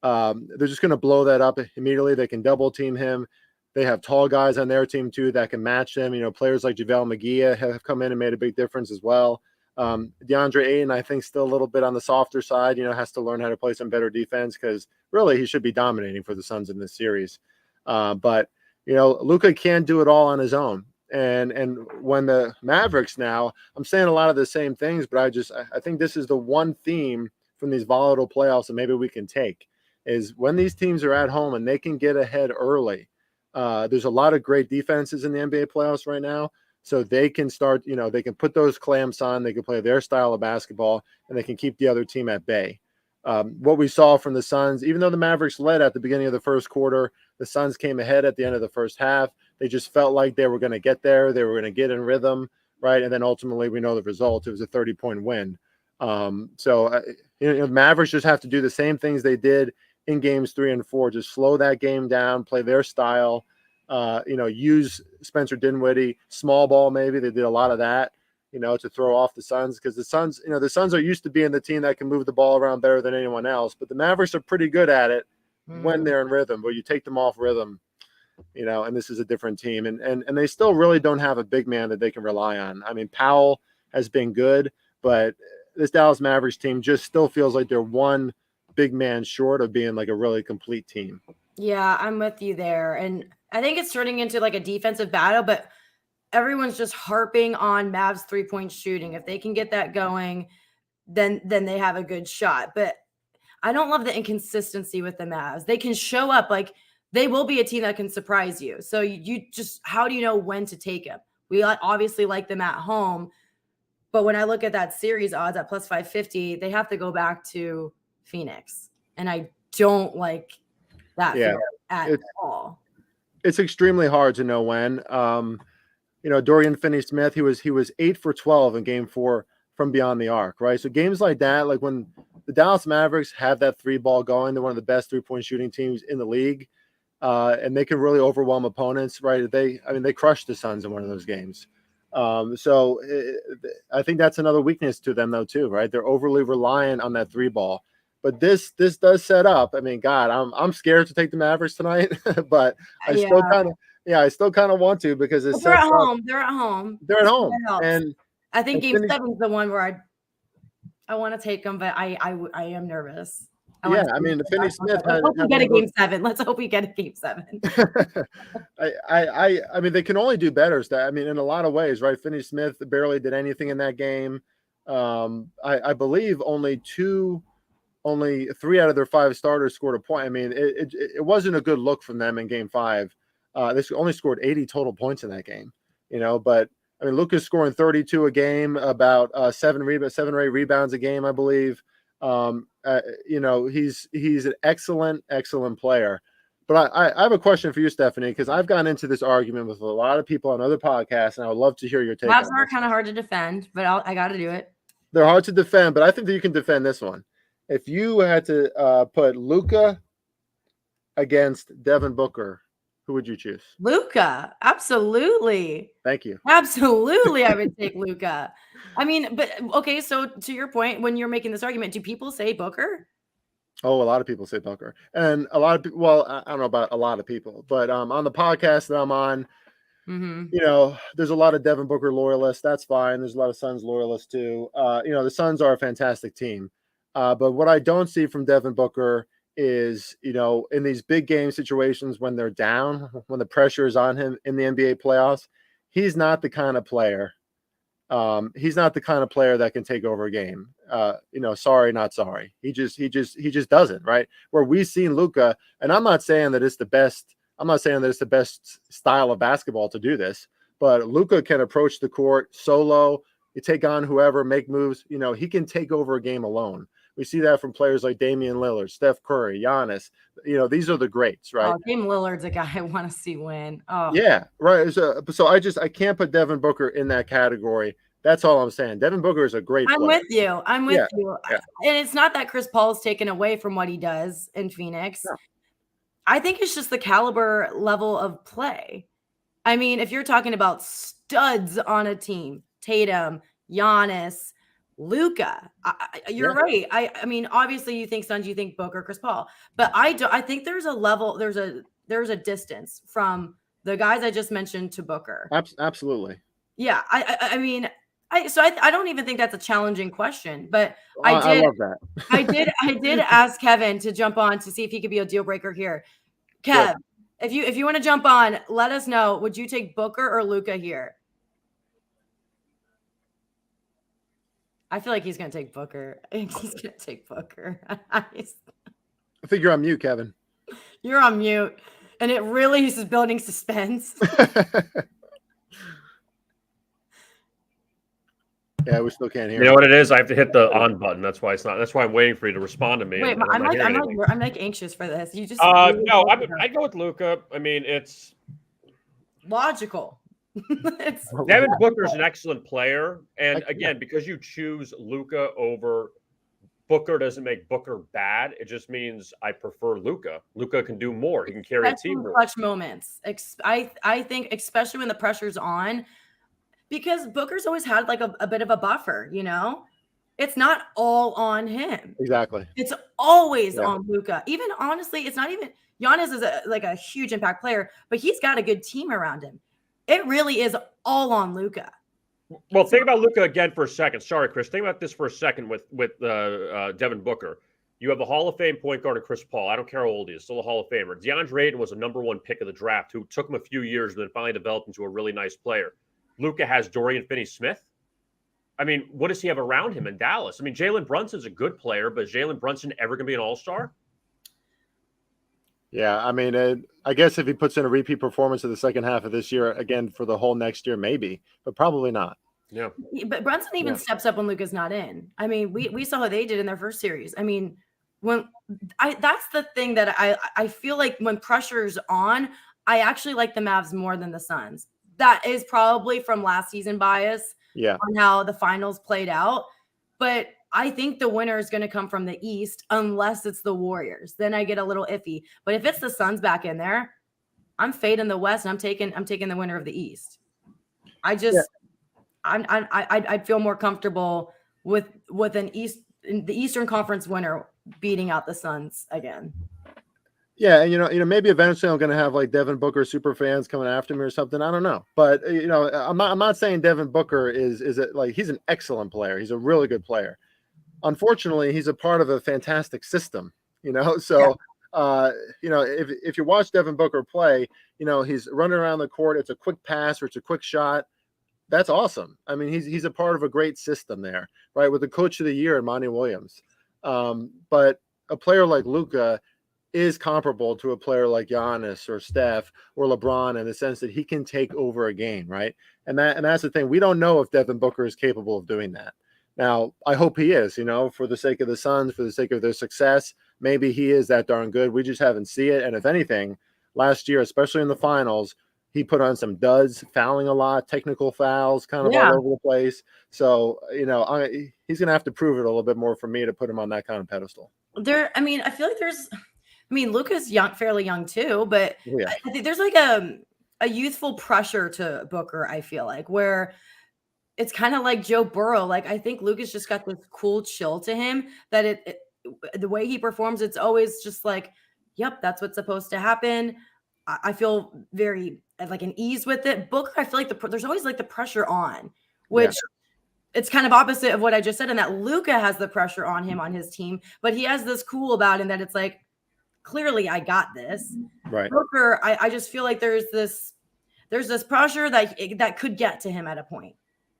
blow that up immediately. They can double team him. They have tall guys on their team too that can match them. Players like JaVale McGee have come in and made a big difference as well. DeAndre Ayton, I think, still a little bit on the softer side, has to learn how to play some better defense because really he should be dominating for the Suns in this series. But Luka can't do it all on his own. And when the Mavericks now, I'm saying a lot of the same things, but I think this is the one theme from these volatile playoffs that maybe we can take is when these teams are at home and they can get ahead early. There's a lot of great defenses in the NBA playoffs right now. So they can start, they can put those clamps on, they can play their style of basketball, and they can keep the other team at bay. What we saw from the Suns, even though the Mavericks led at the beginning of the first quarter, the Suns came ahead at the end of the first half. They just felt like they were going to get there. They were going to get in rhythm, right? And then ultimately we know the result. It was a 30-point win. The Mavericks just have to do the same things they did in games 3 and 4, just slow that game down, play their style, use Spencer Dinwiddie, small ball maybe. They did a lot of that, to throw off the Suns because the Suns are used to being the team that can move the ball around better than anyone else, but the Mavericks are pretty good at it when they're in rhythm, but you take them off rhythm, and this is a different team. And they still really don't have a big man that they can rely on. I mean, Powell has been good, but this Dallas Mavericks team just still feels like they're one big man short of being like a really complete team. Yeah, I'm with you there. And I think it's turning into like a defensive battle, but everyone's just harping on Mavs 3-point shooting. If they can get that going, then they have a good shot. But I don't love the inconsistency with the Mavs. They can show up like they will be a team that can surprise you. So you just, how do you know when to take them? We obviously like them at home, but when I look at that series odds at plus 550, they have to go back to Phoenix. And I don't like that at all. It's extremely hard to know when. Dorian Finney-Smith, he was 8 for 12 in game 4 from beyond the arc, right? So games like that, like when the Dallas Mavericks have that 3-ball going, they're one of the best 3-point shooting teams in the league, and they can really overwhelm opponents, right? They crushed the Suns in one of those games. So I think that's another weakness to them though too, right? They're overly reliant on that 3-ball. But this does set up. I mean, God, I'm scared to take the Mavericks tonight, but I still kind of want to because it's they're at home. They're at home. They're at home, and I think Game 7 is the one where I want to take them, but I am nervous. The Finney-Smith. Let's hope we get a Game 7. Let's hope we get a Game 7. I mean, they can only do better. In a lot of ways, right? Finney-Smith barely did anything in that game. I believe only 3 out of their 5 starters scored a point. I mean, it wasn't a good look from them in Game 5. They only scored 80 total points in that game, but I mean, Luka's scoring 32 a game, about 7 or 8 rebounds a game, I believe. He's an excellent player. But I have a question for you, Stephanie, because I've gotten into this argument with a lot of people on other podcasts, and I would love to hear your take. Mavs are kind of hard to defend, but I got to do it. They're hard to defend, but I think that you can defend this one. If you had to put Luka against Devin Booker, who would you choose? Luka, absolutely. Thank you. Absolutely, I would take Luka. I mean, but okay, so to your point, when you're making this argument, do people say Booker? Oh, a lot of people say Booker, and a lot of people. Well, I don't know about a lot of people, but on the podcast that I'm on, there's a lot of Devin Booker loyalists. That's fine. There's a lot of Suns loyalists too. The Suns are a fantastic team, but what I don't see from Devin Booker is, in these big game situations when they're down, when the pressure is on him in the NBA playoffs, he's not the kind of player. He's not the kind of player that can take over a game. Sorry, not sorry. He just doesn't, right? Where we've seen Luka, and I'm not saying that it's the best. I'm not saying that it's the best style of basketball to do this, but Luka can approach the court solo. You take on whoever, make moves. He can take over a game alone. We see that from players like Damian Lillard, Steph Curry, Giannis. These are the greats, right? Oh, Damian Lillard's a guy I want to see win. Oh, yeah, right. So I can't put Devin Booker in that category. That's all I'm saying. Devin Booker is a great player. I'm with you. Yeah. And it's not that Chris Paul is taken away from what he does in Phoenix. No. I think it's just the caliber level of play. I mean, if you're talking about studs on a team, Tatum, Giannis, Luka, you're right. I mean, obviously you think Suns, you think Booker, Chris Paul, but I think there's a level, there's a distance from the guys I just mentioned to Booker. Absolutely. Yeah. I mean, I don't even think that's a challenging question, but I love that. I did ask Kevin to jump on to see if he could be a deal breaker here. Kev, if you want to jump on, let us know. Would you take Booker or Luka here? I feel like he's going to take Booker. He's going to take Booker. I think you're on mute, Kevin. You're on mute. And it really is building suspense. Yeah, we still can't hear. You know what it is? I have to hit the on button. That's why it's not. That's why I'm waiting for you to respond to me. Wait, I'm like anxious for this. You just no. I go with Luka. I mean, it's logical. Devin Booker's an excellent player, and again, because you choose Luka over Booker doesn't make Booker bad. It just means I prefer Luka. Luka can do more. He can carry a team. Clutch moments. I think, especially when the pressure's on, because Booker's always had like a bit of a buffer. It's not all on him. Exactly. It's always on Luka. Even honestly, it's not even Giannis is a huge impact player, but he's got a good team around him. It really is all on Luka. Well, think about Luka again for a second. Sorry, Chris. Think about this for a second with Devin Booker. You have a Hall of Fame point guard, Chris Paul. I don't care how old he is, still a Hall of Famer. DeAndre Ayton was a number 1 pick of the draft, who took him a few years and then finally developed into a really nice player. Luka has Dorian Finney-Smith. I mean, what does he have around him in Dallas? I mean, Jalen Brunson's a good player, but is Jalen Brunson ever going to be an all-star? Yeah, I mean, I guess if he puts in a repeat performance in the second half of this year, again, for the whole next year, maybe, but probably not. Yeah. But Brunson even steps up when Luka's not in. I mean, we saw how they did in their first series. I mean, that's the thing that I feel like when pressure's on, I actually like the Mavs more than the Suns. That is probably from last season bias on how the finals played out. But I think the winner is going to come from the East unless it's the Warriors. Then I get a little iffy. But if it's the Suns back in there, I'm fading the West and I'm taking the winner of the East. I'd feel more comfortable with the Eastern Conference winner beating out the Suns again. Yeah, and maybe eventually I'm going to have like Devin Booker super fans coming after me or something. I don't know, but I'm not saying Devin Booker is like he's an excellent player. He's a really good player. Unfortunately, he's a part of a fantastic system. So if you watch Devin Booker play, he's running around the court. It's a quick pass or it's a quick shot. that's awesome. I mean, he's a part of a great system there, right? With the coach of the year, Monty Williams. But a player like Luka is comparable to a player like Giannis or Steph or LeBron in the sense that he can take over a game, right? And that's the thing. We don't know if Devin Booker is capable of doing that. Now, I hope he is, for the sake of the Suns, for the sake of their success. Maybe he is that darn good. We just haven't seen it. And if anything, last year, especially in the finals, he put on some duds, fouling a lot, technical fouls, kind of all over the place. So, he's going to have to prove it a little bit more for me to put him on that kind of pedestal. I feel like Luka's fairly young too, but I think there's like a youthful pressure to Booker, I feel like, where it's kind of like Joe Burrow. Like, I think Luka's just got this cool chill to him that the way he performs, it's always just like, yep, that's what's supposed to happen. I feel very like an ease with it. Booker, I feel like there's always like the pressure on, which it's kind of opposite of what I just said, in that Luka has the pressure on him on his team, but he has this cool about him that it's like, clearly I got this. Right. Booker, I just feel like there's this pressure that could get to him at a point.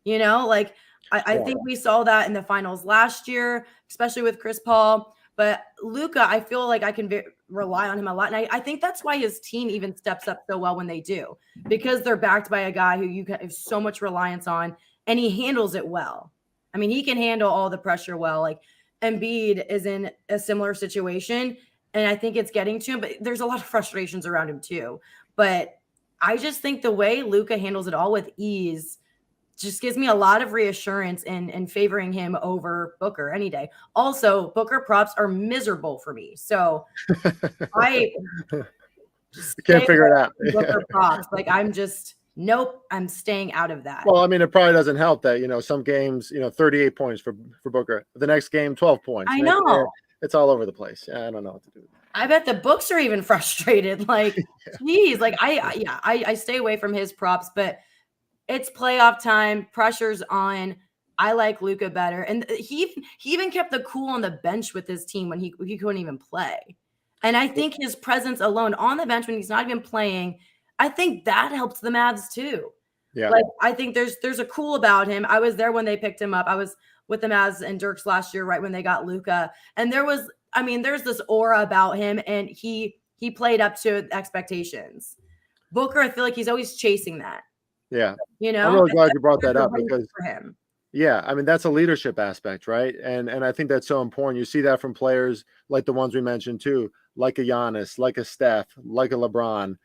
I think we saw that in the finals last year, especially with Chris Paul. But Luka, I feel like I can rely on him a lot. And I think that's why his team even steps up so well when they do, because they're backed by a guy who you have so much reliance on, and he handles it well. I mean, he can handle all the pressure well. Like, Embiid is in a similar situation, and I think it's getting to him, but there's a lot of frustrations around him too. But I just think the way Luka handles it all with ease just gives me a lot of reassurance in favoring him over Booker any day. Also, Booker props are miserable for me. So I can't figure it out. Booker props. Like, nope, I'm staying out of that. Well, I mean, it probably doesn't help that, some games, 38 points for Booker. The next game, 12 points. I know. It's all over the place. I don't know what to do. I bet the books are even frustrated. Like, geez, like I stay away from his props, but it's playoff time. Pressure's on. I like Luka better. And he even kept the cool on the bench with his team when he couldn't even play. And I think his presence alone on the bench when he's not even playing, I think that helps the Mavs too. Yeah. Like, I think there's a cool about him. I was there when they picked him up. I was with the Mavs and Dirks last year, right when they got Luka. And there's this aura about him, and he played up to expectations. Booker, I feel like he's always chasing that. Yeah. I'm really glad you brought that up, because for him. Yeah, I mean, that's a leadership aspect, right? And I think that's so important. You see that from players like the ones we mentioned too, like a Giannis, like a Steph, like a LeBron,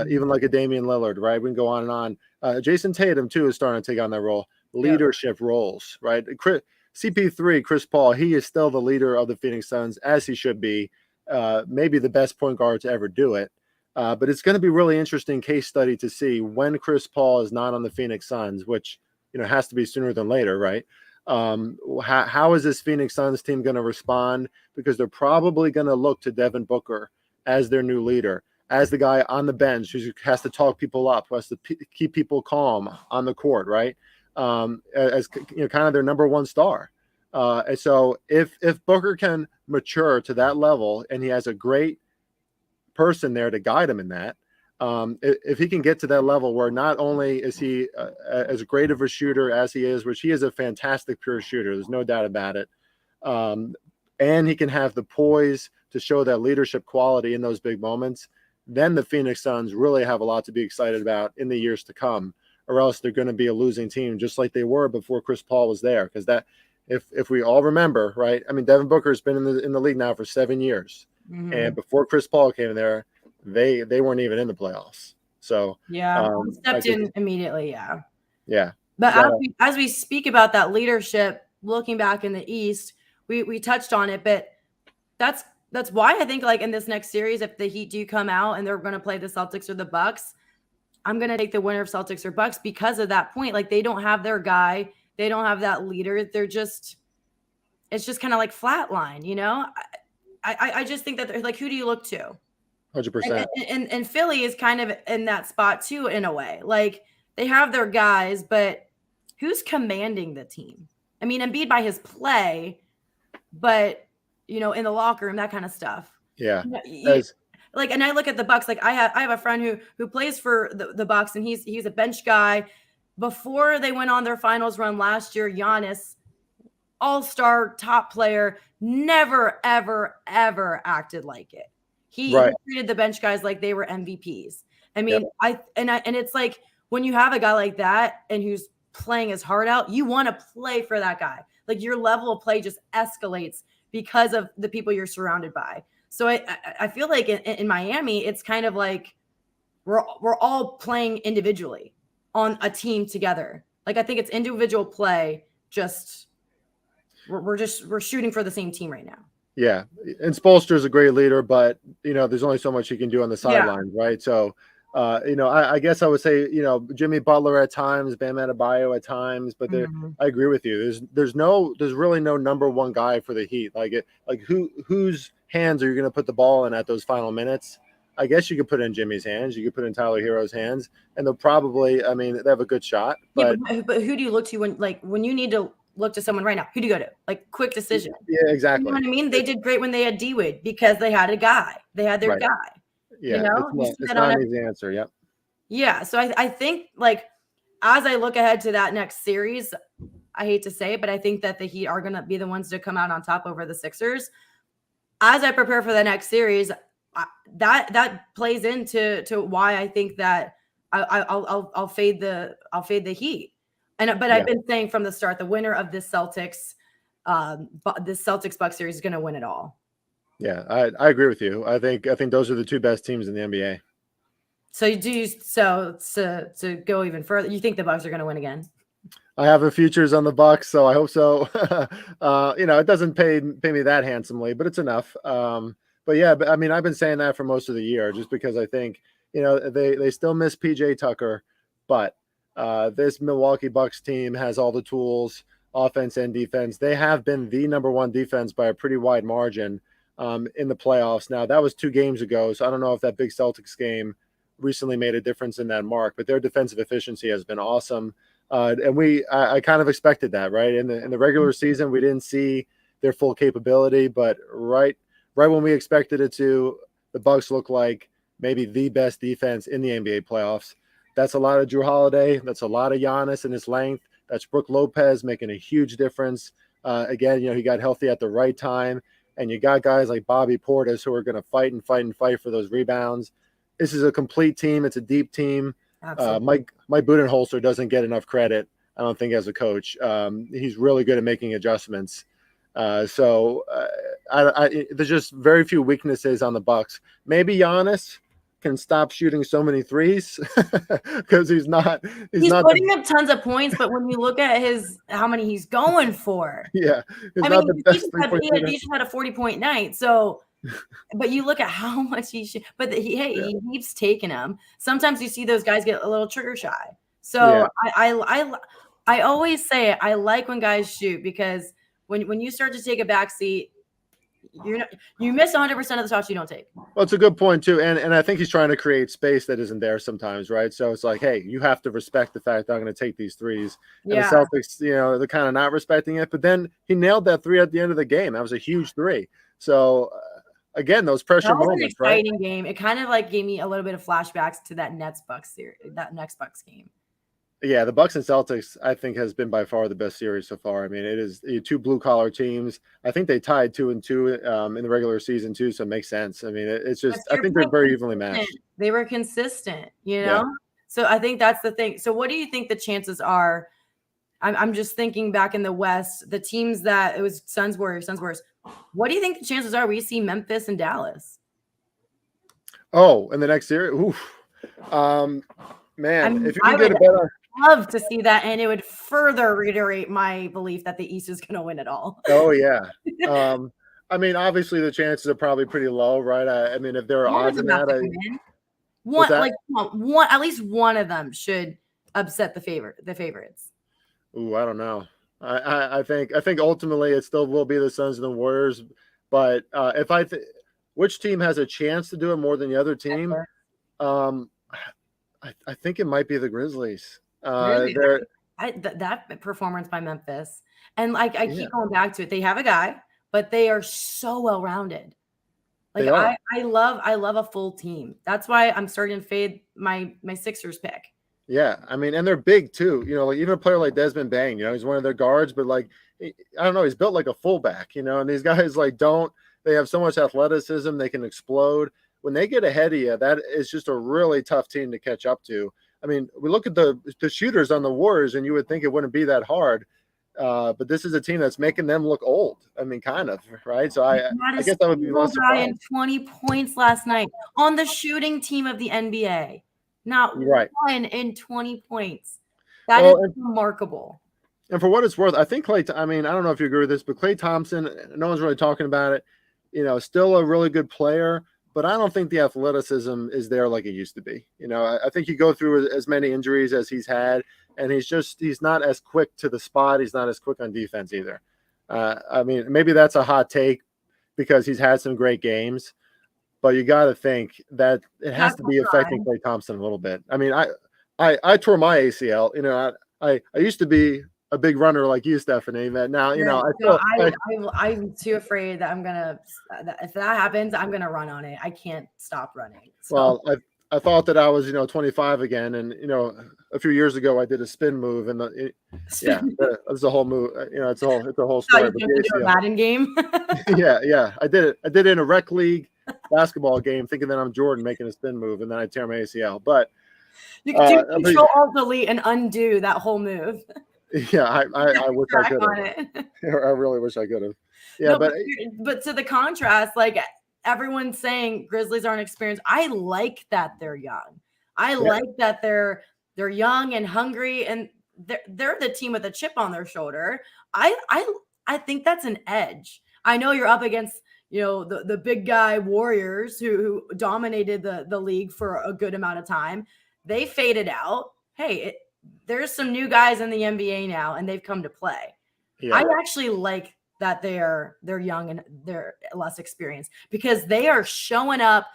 even like a Damian Lillard, right? We can go on and on. Jason Tatum too is starting to take on that role. Leadership roles, right? CP3, Chris Paul, he is still the leader of the Phoenix Suns, as he should be. Maybe the best point guard to ever do it. But it's going to be really interesting case study to see when Chris Paul is not on the Phoenix Suns, which has to be sooner than later, right? How is this Phoenix Suns team going to respond? Because they're probably going to look to Devin Booker as their new leader, as the guy on the bench who has to talk people up, who has to keep people calm on the court, right? As kind of their number one star. And so if Booker can mature to that level, and he has a great person there to guide him in that, if he can get to that level where not only is he as great of a shooter as he is, which he is a fantastic pure shooter, there's no doubt about it, and he can have the poise to show that leadership quality in those big moments, then the Phoenix Suns really have a lot to be excited about in the years to come, or else they're going to be a losing team, just like they were before Chris Paul was there. Because that, if we all remember, right? I mean, Devin Booker has been in the league now for 7 years, and before Chris Paul came in there, they weren't even in the playoffs. So stepped in immediately. Yeah. But as we speak about that leadership, looking back in the East, we touched on it, but that's why I think, like, in this next series, if the Heat do come out and they're going to play the Celtics or the Bucks, I'm going to take the winner of Celtics or Bucks because of that point. Like, they don't have their guy. They don't have that leader. It's just kind of like flatline, I just think that they're like, who do you look to? 100%. And Philly is kind of in that spot too, in a way. Like, they have their guys, but who's commanding the team? I mean, Embiid by his play, but in the locker room, that kind of stuff. Yeah. And I look at the Bucks. Like, I have a friend who plays for the Bucks, and he's a bench guy. before they went on their finals run last year, Giannis, all-star top player, never, ever, ever acted like it. He treated the bench guys like they were MVPs. I mean, and it's like when you have a guy like that and who's playing his heart out, you want to play for that guy. Like your level of play just escalates because of the people you're surrounded by. So I feel like in Miami, it's kind of like we're all playing individually on a team together. Like I think it's individual play. Just we're shooting for the same team right now. Yeah, and Spoelstra's a great leader, but there's only so much he can do on the sidelines, right? So, I guess I would say Jimmy Butler at times, Bam Adebayo at times, but I agree with you. There's really no number one guy for the Heat. Whose hands are you going to put the ball in at those final minutes? I guess you could put it in Jimmy's hands. You could put it in Tyler Hero's hands, and they'll probably. They have a good shot. But but who do you look to when you need to look to someone right now? Who do you go to? Like quick decision. Yeah, exactly. You know what I mean? They did great when they had D-Wade because they had a guy. They had their guy. Yeah, it's not an easy answer. Yep. Yeah, so I think as I look ahead to that next series, I hate to say it, but I think that the Heat are going to be the ones to come out on top over the Sixers. As I prepare for the next series, that plays into why I think that I'll fade the Heat. But I've been saying from the start, the winner of this Celtics Bucks series is going to win it all. Yeah, I agree with you. I think those are the two best teams in the NBA. So to go even further, you think the Bucks are going to win again? I have a futures on the Bucks, so I hope so. It doesn't pay me that handsomely, but it's enough. But I've been saying that for most of the year, just because I think they still miss PJ Tucker, but this Milwaukee Bucks team has all the tools, offense and defense. They have been the number one defense by a pretty wide margin in the playoffs. Now, that was 2 games ago, so I don't know if that big Celtics game recently made a difference in that mark, but their defensive efficiency has been awesome. And I kind of expected that, right? In the regular season, we didn't see their full capability, but right when we expected it to, the Bucks look like maybe the best defense in the NBA playoffs. That's a lot of Jrue Holiday. That's a lot of Giannis in his length. That's Brook Lopez making a huge difference. Again, he got healthy at the right time. And you got guys like Bobby Portis who are going to fight for those rebounds. This is a complete team. It's a deep team. Mike Budenholzer doesn't get enough credit, I don't think, as a coach. He's really good at making adjustments. There's just very few weaknesses on the Bucks. Maybe Giannis can stop shooting so many threes because he's not putting up tons of points, but when you look at how many he's going for, he just had a 40-point night. So, but you look at how much he should, but he keeps taking them. Sometimes you see those guys get a little trigger shy. So I always say I like when guys shoot, because when you start to take a backseat, you miss 100% of the shots you don't take. Well, it's a good point too, and I think he's trying to create space that isn't there sometimes, right? So it's like, hey, you have to respect the fact that I'm going to take these threes. And the Celtics, they're kind of not respecting it. But then he nailed that 3 at the end of the game. That was a huge 3. So again, those pressure moments, an exciting game. It kind of gave me a little bit of flashbacks to that Nets-Bucks series, that next Bucks game. Yeah, the Bucks and Celtics, I think, has been by far the best series so far. I mean, it is 2 blue-collar teams. I think they tied 2-2 in the regular season too, so it makes sense. I mean, it's just I think they're very evenly matched. They were consistent, So I think that's the thing. So what do you think the chances are? I'm just thinking back in the West, the teams that it was Suns Warriors. What do you think the chances are we see Memphis and Dallas? Oh, in the next series? Oof. Man, if you can get a better. Love to see that, and it would further reiterate my belief that the East is going to win it all. Oh yeah. Obviously the chances are probably pretty low, right? I mean, if there are odds in that, at least one of them should upset the favorites. Ooh, I don't know. I think ultimately it still will be the Suns and the Warriors, but which team has a chance to do it more than the other team? I think it might be the Grizzlies. That performance by Memphis, and I keep going back to it. They have a guy, but they are so well rounded. I love a full team. That's why I'm starting to fade my Sixers pick. Yeah, I mean, and they're big too. Like even a player like Desmond Bane, he's one of their guards, but like I don't know, he's built like a fullback, and these guys like they have so much athleticism, they can explode. When they get ahead of you, that is just a really tough team to catch up to. I mean, we look at the shooters on the Warriors, and you would think it wouldn't be that hard. But this is a team that's making them look old. I mean, kind of, right? So I guess that would be my surprise. And 20 points last night on the shooting team of the NBA. Not right. one in 20 points. That is remarkable. And for what it's worth, I think I don't know if you agree with this, but Klay Thompson, no one's really talking about it, still a really good player, but I don't think the athleticism is there like it used to be. I think you go through as many injuries as he's had, and he's not as quick to the spot. He's not as quick on defense either. I mean, maybe that's a hot take because he's had some great games, but you got to think that it has to be affecting Klay Thompson a little bit. I mean, I tore my ACL. I used to be a big runner like you, Stephanie. But now, I'm too afraid that if that happens, I'm gonna run on it. I can't stop running. So. Well, I thought that I was 25 again, and a few years ago I did a spin move, and it's a whole move. It's a whole story. You do a Madden game. yeah. I did it in a rec league basketball game, thinking that I'm Jordan making a spin move, and then I tear my ACL. But you can do Control Alt Delete and undo that whole move. Yeah, I wish I could have. I really wish I could have. Yeah, no, but to the contrast, like everyone's saying Grizzlies aren't experienced. I like that they're young. I like that they're young and hungry, and they're the team with a chip on their shoulder. I think that's an edge. I know you're up against the big guy Warriors who dominated the league for a good amount of time. They faded out. Hey, there's some new guys in the NBA now, and they've come to play. Yeah. I actually like that they're young and they're less experienced because they are showing up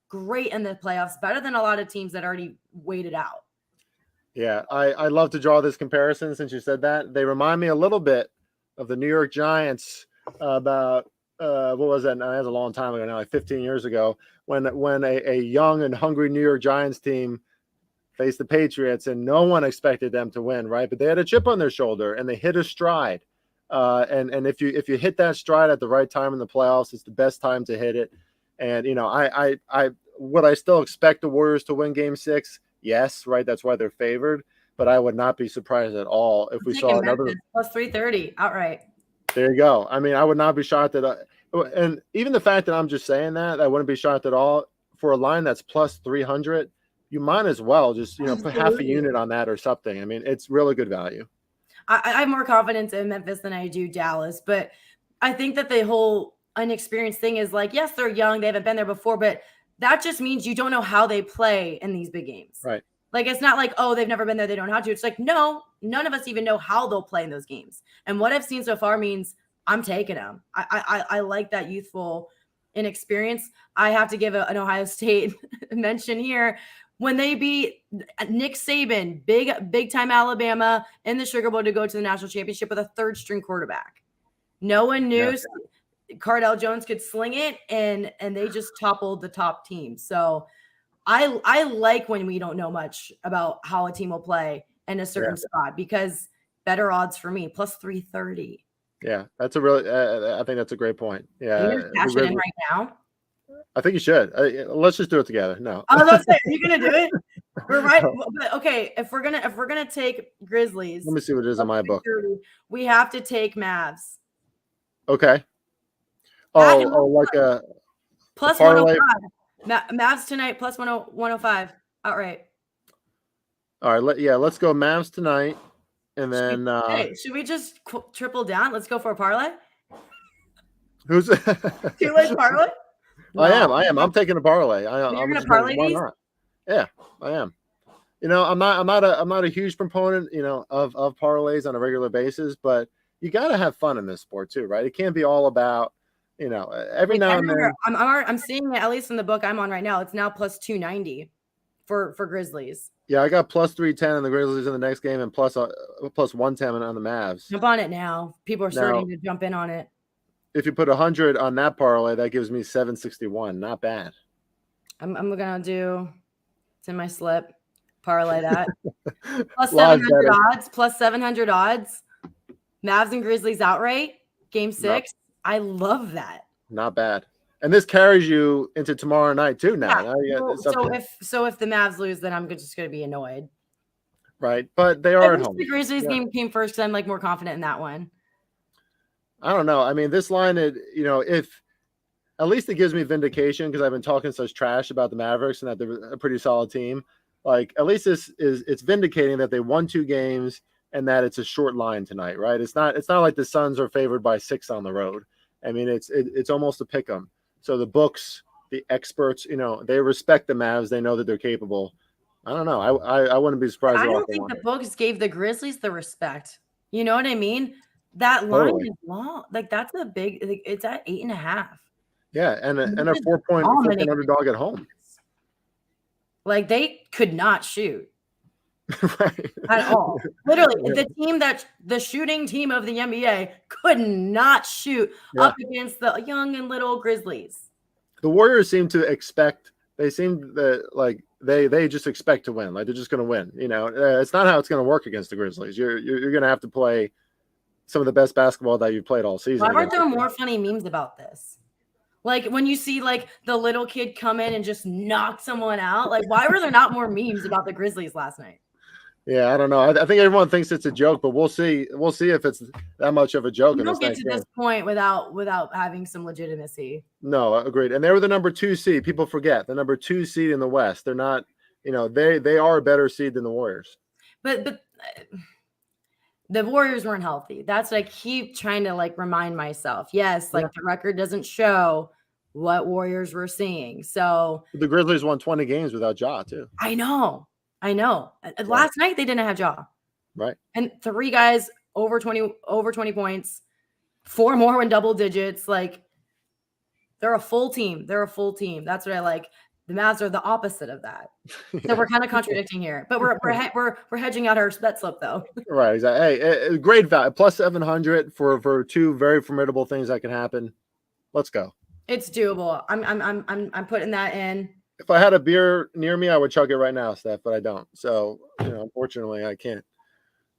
great in the playoffs, better than a lot of teams that already waited out. Yeah, I love to draw this comparison since you said that. They remind me a little bit of the New York Giants about what was that? That was a long time ago now, like 15 years ago, when a young and hungry New York Giants team faced the Patriots, and no one expected them to win, right? But they had a chip on their shoulder, and they hit a stride. And if you hit that stride at the right time in the playoffs, it's the best time to hit it. And would I still expect the Warriors to win Game 6? Yes, right. That's why they're favored. But I would not be surprised at all if we saw another plus 330 outright. There you go. I mean, I would not be shocked and even the fact that I'm just saying that, I wouldn't be shocked at all for a line that's plus 300. You might as well just, put half a unit on that or something. I mean, it's really good value. I have more confidence in Memphis than I do Dallas, but I think that the whole inexperienced thing is like, yes, they're young. They haven't been there before, but that just means you don't know how they play in these big games. Right. Like, it's not like, oh, they've never been there, they don't know how to. It's like, no, none of us even know how they'll play in those games. And what I've seen so far means I'm taking them. I like that youthful inexperience. I have to give an Ohio State mention here. When they beat Nick Saban, big time Alabama in the Sugar Bowl to go to the national championship with a third string quarterback. No one knew Cardell Jones could sling it, and they just toppled the top team. So I like when we don't know much about how a team will play in a certain spot, because better odds for me, plus 330. Yeah, that's a really I think that's a great point. Yeah, you're cash it in right now. I think you should. Let's just do it together. No. I was about to say, are you gonna do it? We're right. Okay, if we're gonna take Grizzlies, let me see what it is on my book. We have to take Mavs. Okay. Oh, like a plus 105. Mavs tonight plus 105 outright. All right. Let's go Mavs tonight, and then should we just triple down? Let's go for a parlay. Who's two-leg parlay? No. I am. I'm taking a parlay. You're gonna parlay these? Not? Yeah, I am. I'm not a huge proponent, of parlays on a regular basis, but you got to have fun in this sport too, right? It can't be all about, every now and then. I'm seeing it, at least in the book I'm on right now. It's now plus 290 for Grizzlies. Yeah, I got plus 310 on the Grizzlies in the next game, and plus 110 on the Mavs. Jump on it now. People are starting to jump in on it. If you put 100 on that parlay, that gives me 761. Not bad. I'm gonna do. It's in my slip. Parlay that. Plus Live 700 betting. odds. Plus 700 odds. Mavs and Grizzlies outright. Game 6. I love that. Not bad. And this carries you into tomorrow night too. Now, Well, so if the Mavs lose, then I'm just going to be annoyed. Right, but they are I at wish home. the Grizzlies game came first because I'm like more confident in that one. I don't know. I mean, this line, if at least it gives me vindication because I've been talking such trash about the Mavericks and that they're a pretty solid team. Like, at least it's vindicating that they won 2 games and that it's a short line tonight, right? It's not like the Suns are favored by 6 on the road. I mean, it's almost a pick 'em. So the books, the experts, they respect the Mavs. They know that they're capable. I don't know. I wouldn't be surprised. I don't think the books gave the Grizzlies the respect. You know what I mean? That line is long. Like, that's a big. Like, it's at 8.5. Yeah, and a 4-point underdog at home. Like, they could not shoot right. at all. Literally, the shooting team of the NBA could not shoot up against the young and little Grizzlies. The Warriors seem to expect. They seem that like they just expect to win. Like, they're just going to win. It's not how it's going to work against the Grizzlies. You're going to have to play some of the best basketball that you've played all season. Why aren't there more funny memes about this? Like, when you see like the little kid come in and just knock someone out, like, why were there not more memes about the Grizzlies last night? Yeah, I don't know. I think everyone thinks it's a joke, but we'll see. We'll see if it's that much of a joke. You don't get to this point without having some legitimacy. No, agreed. And they were the number 2 seed. People forget the number 2 seed in the West. They're not. They are a better seed than the Warriors. But the Warriors weren't healthy. That's what I keep trying to like remind myself. Yes, like the record doesn't show what Warriors we're seeing. So the Grizzlies won 20 games without Ja too. I know. Last night they didn't have Ja. Right. And 3 guys over 20 points, 4 more in double digits. Like, they're a full team. That's what I like. The Mavs are the opposite of that. So we're kind of contradicting here, but we're hedging out our bet slip though. Right. Exactly. Hey, great value. Plus 700 for 2 very formidable things that can happen. Let's go. It's doable. I'm putting that in. If I had a beer near me, I would chug it right now, Steph, but I don't. So, unfortunately, I can't.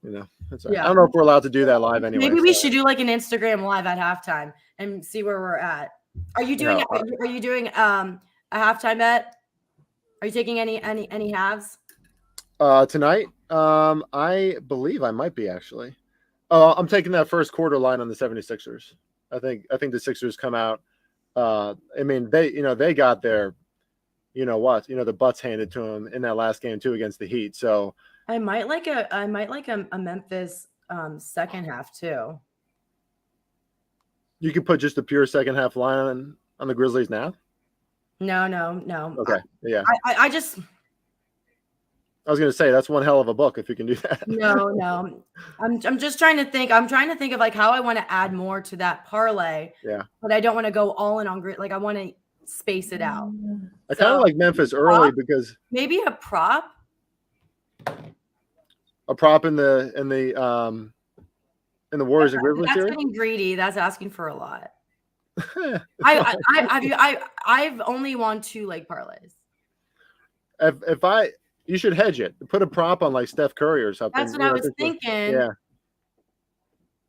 That's right. I don't know if we're allowed to do that live anyway. Maybe we should do like an Instagram live at halftime and see where we're at. Are you doing? Are you doing a halftime bet? Are you taking any halves? Tonight, I believe I might be actually. I'm taking that first quarter line on the 76ers. I think the Sixers come out. I mean, they got their. The butts handed to him in that last game too against the Heat. So I might like a Memphis second half too. You could put just a pure second half line on the Grizzlies now. No. Okay. Yeah. I was going to say that's one hell of a book if you can do that. No. I'm just trying to think. I'm trying to think of like how I want to add more to that parlay. Yeah. But I don't want to go all in on grit. Like, I want to space it out. I kind of like Memphis early because maybe a prop. A prop in the Warriors and Grizzlies series. That's getting greedy. That's asking for a lot. I've only won 2 leg parlays. You should hedge it. Put a prop on like Steph Curry or something. That's what I was thinking. Yeah.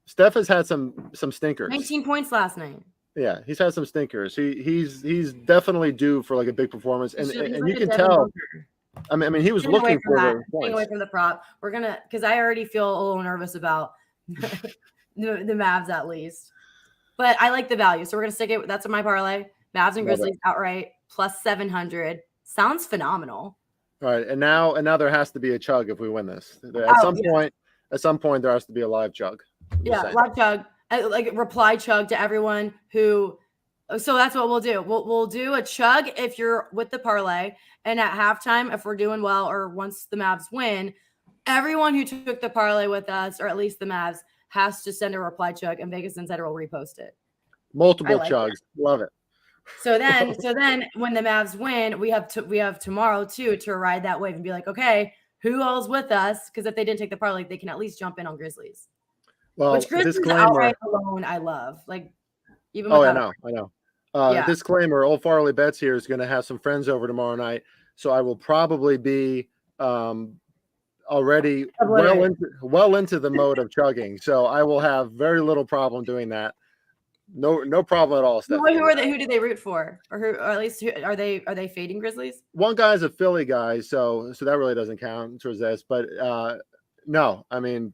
Steph has had some stinkers. 19 points last night. Yeah, he's had some stinkers. He's definitely due for like a big performance, and you can tell. I mean, he was looking for the points. Staying away from the prop. We're gonna, because I already feel a little nervous about the Mavs at least, but I like the value, so we're gonna stick it. That's my parlay. Mavs and Grizzlies outright plus 700 sounds phenomenal. All right, and now there has to be a chug if we win this. At some point, there has to be a live chug. Live chug. Like reply chug to everyone who. So that's what we'll do. We'll do a chug if you're with the parlay, and at halftime, if we're doing well, or once the Mavs win, everyone who took the parlay with us, or at least the Mavs, has to send a reply chug, and Vegas Insider will repost it. Multiple chugs, love it. So then when the Mavs win, we have tomorrow too to ride that wave and be like, okay, who all's with us? Because if they didn't take the parlay, they can at least jump in on Grizzlies. Well, which Grizzlies outright alone, I love. Like, even I know. Disclaimer: Old Farley Bets here is going to have some friends over tomorrow night, so I will probably be already well into the mode of chugging, so I will have very little problem doing that. No problem at all, Stephanie. Who do they root for, or at least are they fading Grizzlies? One guy's a Philly guy, so that really doesn't count towards this. But no, I mean,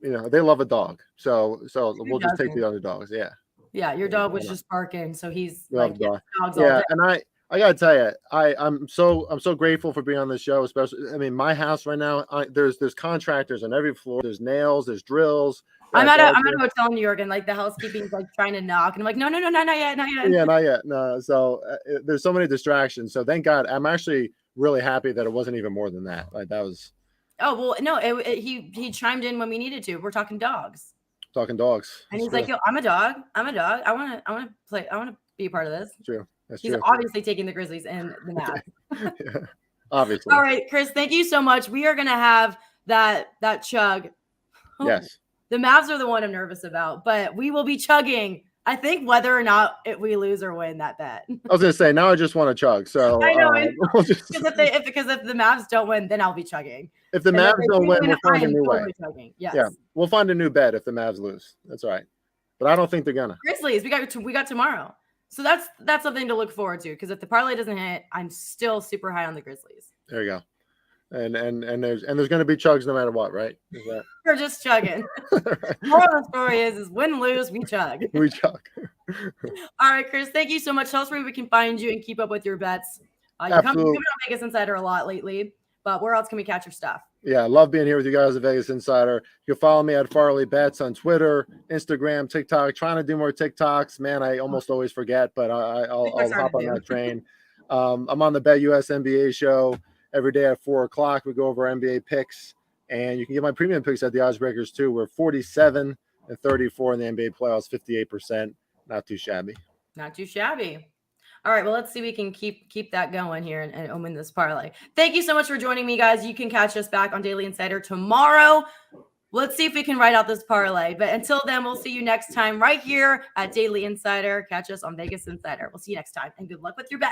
they love a dog, so we'll just take the underdogs. Yeah. Yeah, your dog was just barking, so he's like dogs all day. And I gotta tell you, I'm so grateful for being on this show. Especially, I mean, my house right now, there's contractors on every floor. There's nails, there's drills. I'm at a hotel in New York, and like the housekeeping's like trying to knock, and I'm like, no, not yet. Yeah, not yet. No, so there's so many distractions. So thank God, I'm actually really happy that it wasn't even more than that. Like that was. Oh well, no, he chimed in when we needed to. We're talking dogs. Talking dogs. And he's like, yo, I'm a dog. I want to play. I want to be a part of this. True. He's obviously taking the Grizzlies and the Mavs. Yeah, obviously. All right, Chris, thank you so much. We are going to have that chug. Oh, yes. The Mavs are the one I'm nervous about, but we will be chugging. I think whether or not we lose or win that bet. I was going to say, now I just want to chug. So I know. Because if the Mavs don't win, then I'll be chugging. If the Mavs don't win, we'll find a new way. Yes. Yeah, we'll find a new bet if the Mavs lose. That's right. But I don't think they're gonna. Grizzlies, we got tomorrow. So that's something to look forward to, because if the parlay doesn't hit, I'm still super high on the Grizzlies. There you go. And there's going to be chugs no matter what, right? We're just chugging. Moral of the story is win, lose, we chug. We chug. All right, Chris, thank you so much. Tell us where we can find you and keep up with your bets. You're coming on Vegas Insider a lot lately, but where else can we catch your stuff? Yeah, I love being here with you guys at Vegas Insider. You can follow me at Farley Bets on Twitter, Instagram, TikTok. Trying to do more TikToks. Man, I almost always forget, but I'll hop on that train. I'm on the Bet US NBA show every day at 4:00. We go over NBA picks, and you can get my premium picks at the Odds Breakers too. We're 47 and 34 in the NBA playoffs, 58%. Not too shabby. Not too shabby. All right, well, let's see if we can keep that going here and win this parlay. Thank you so much for joining me, guys. You can catch us back on Daily Insider tomorrow. Let's see if we can write out this parlay. But until then, we'll see you next time right here at Daily Insider. Catch us on Vegas Insider. We'll see you next time, and good luck with your bet.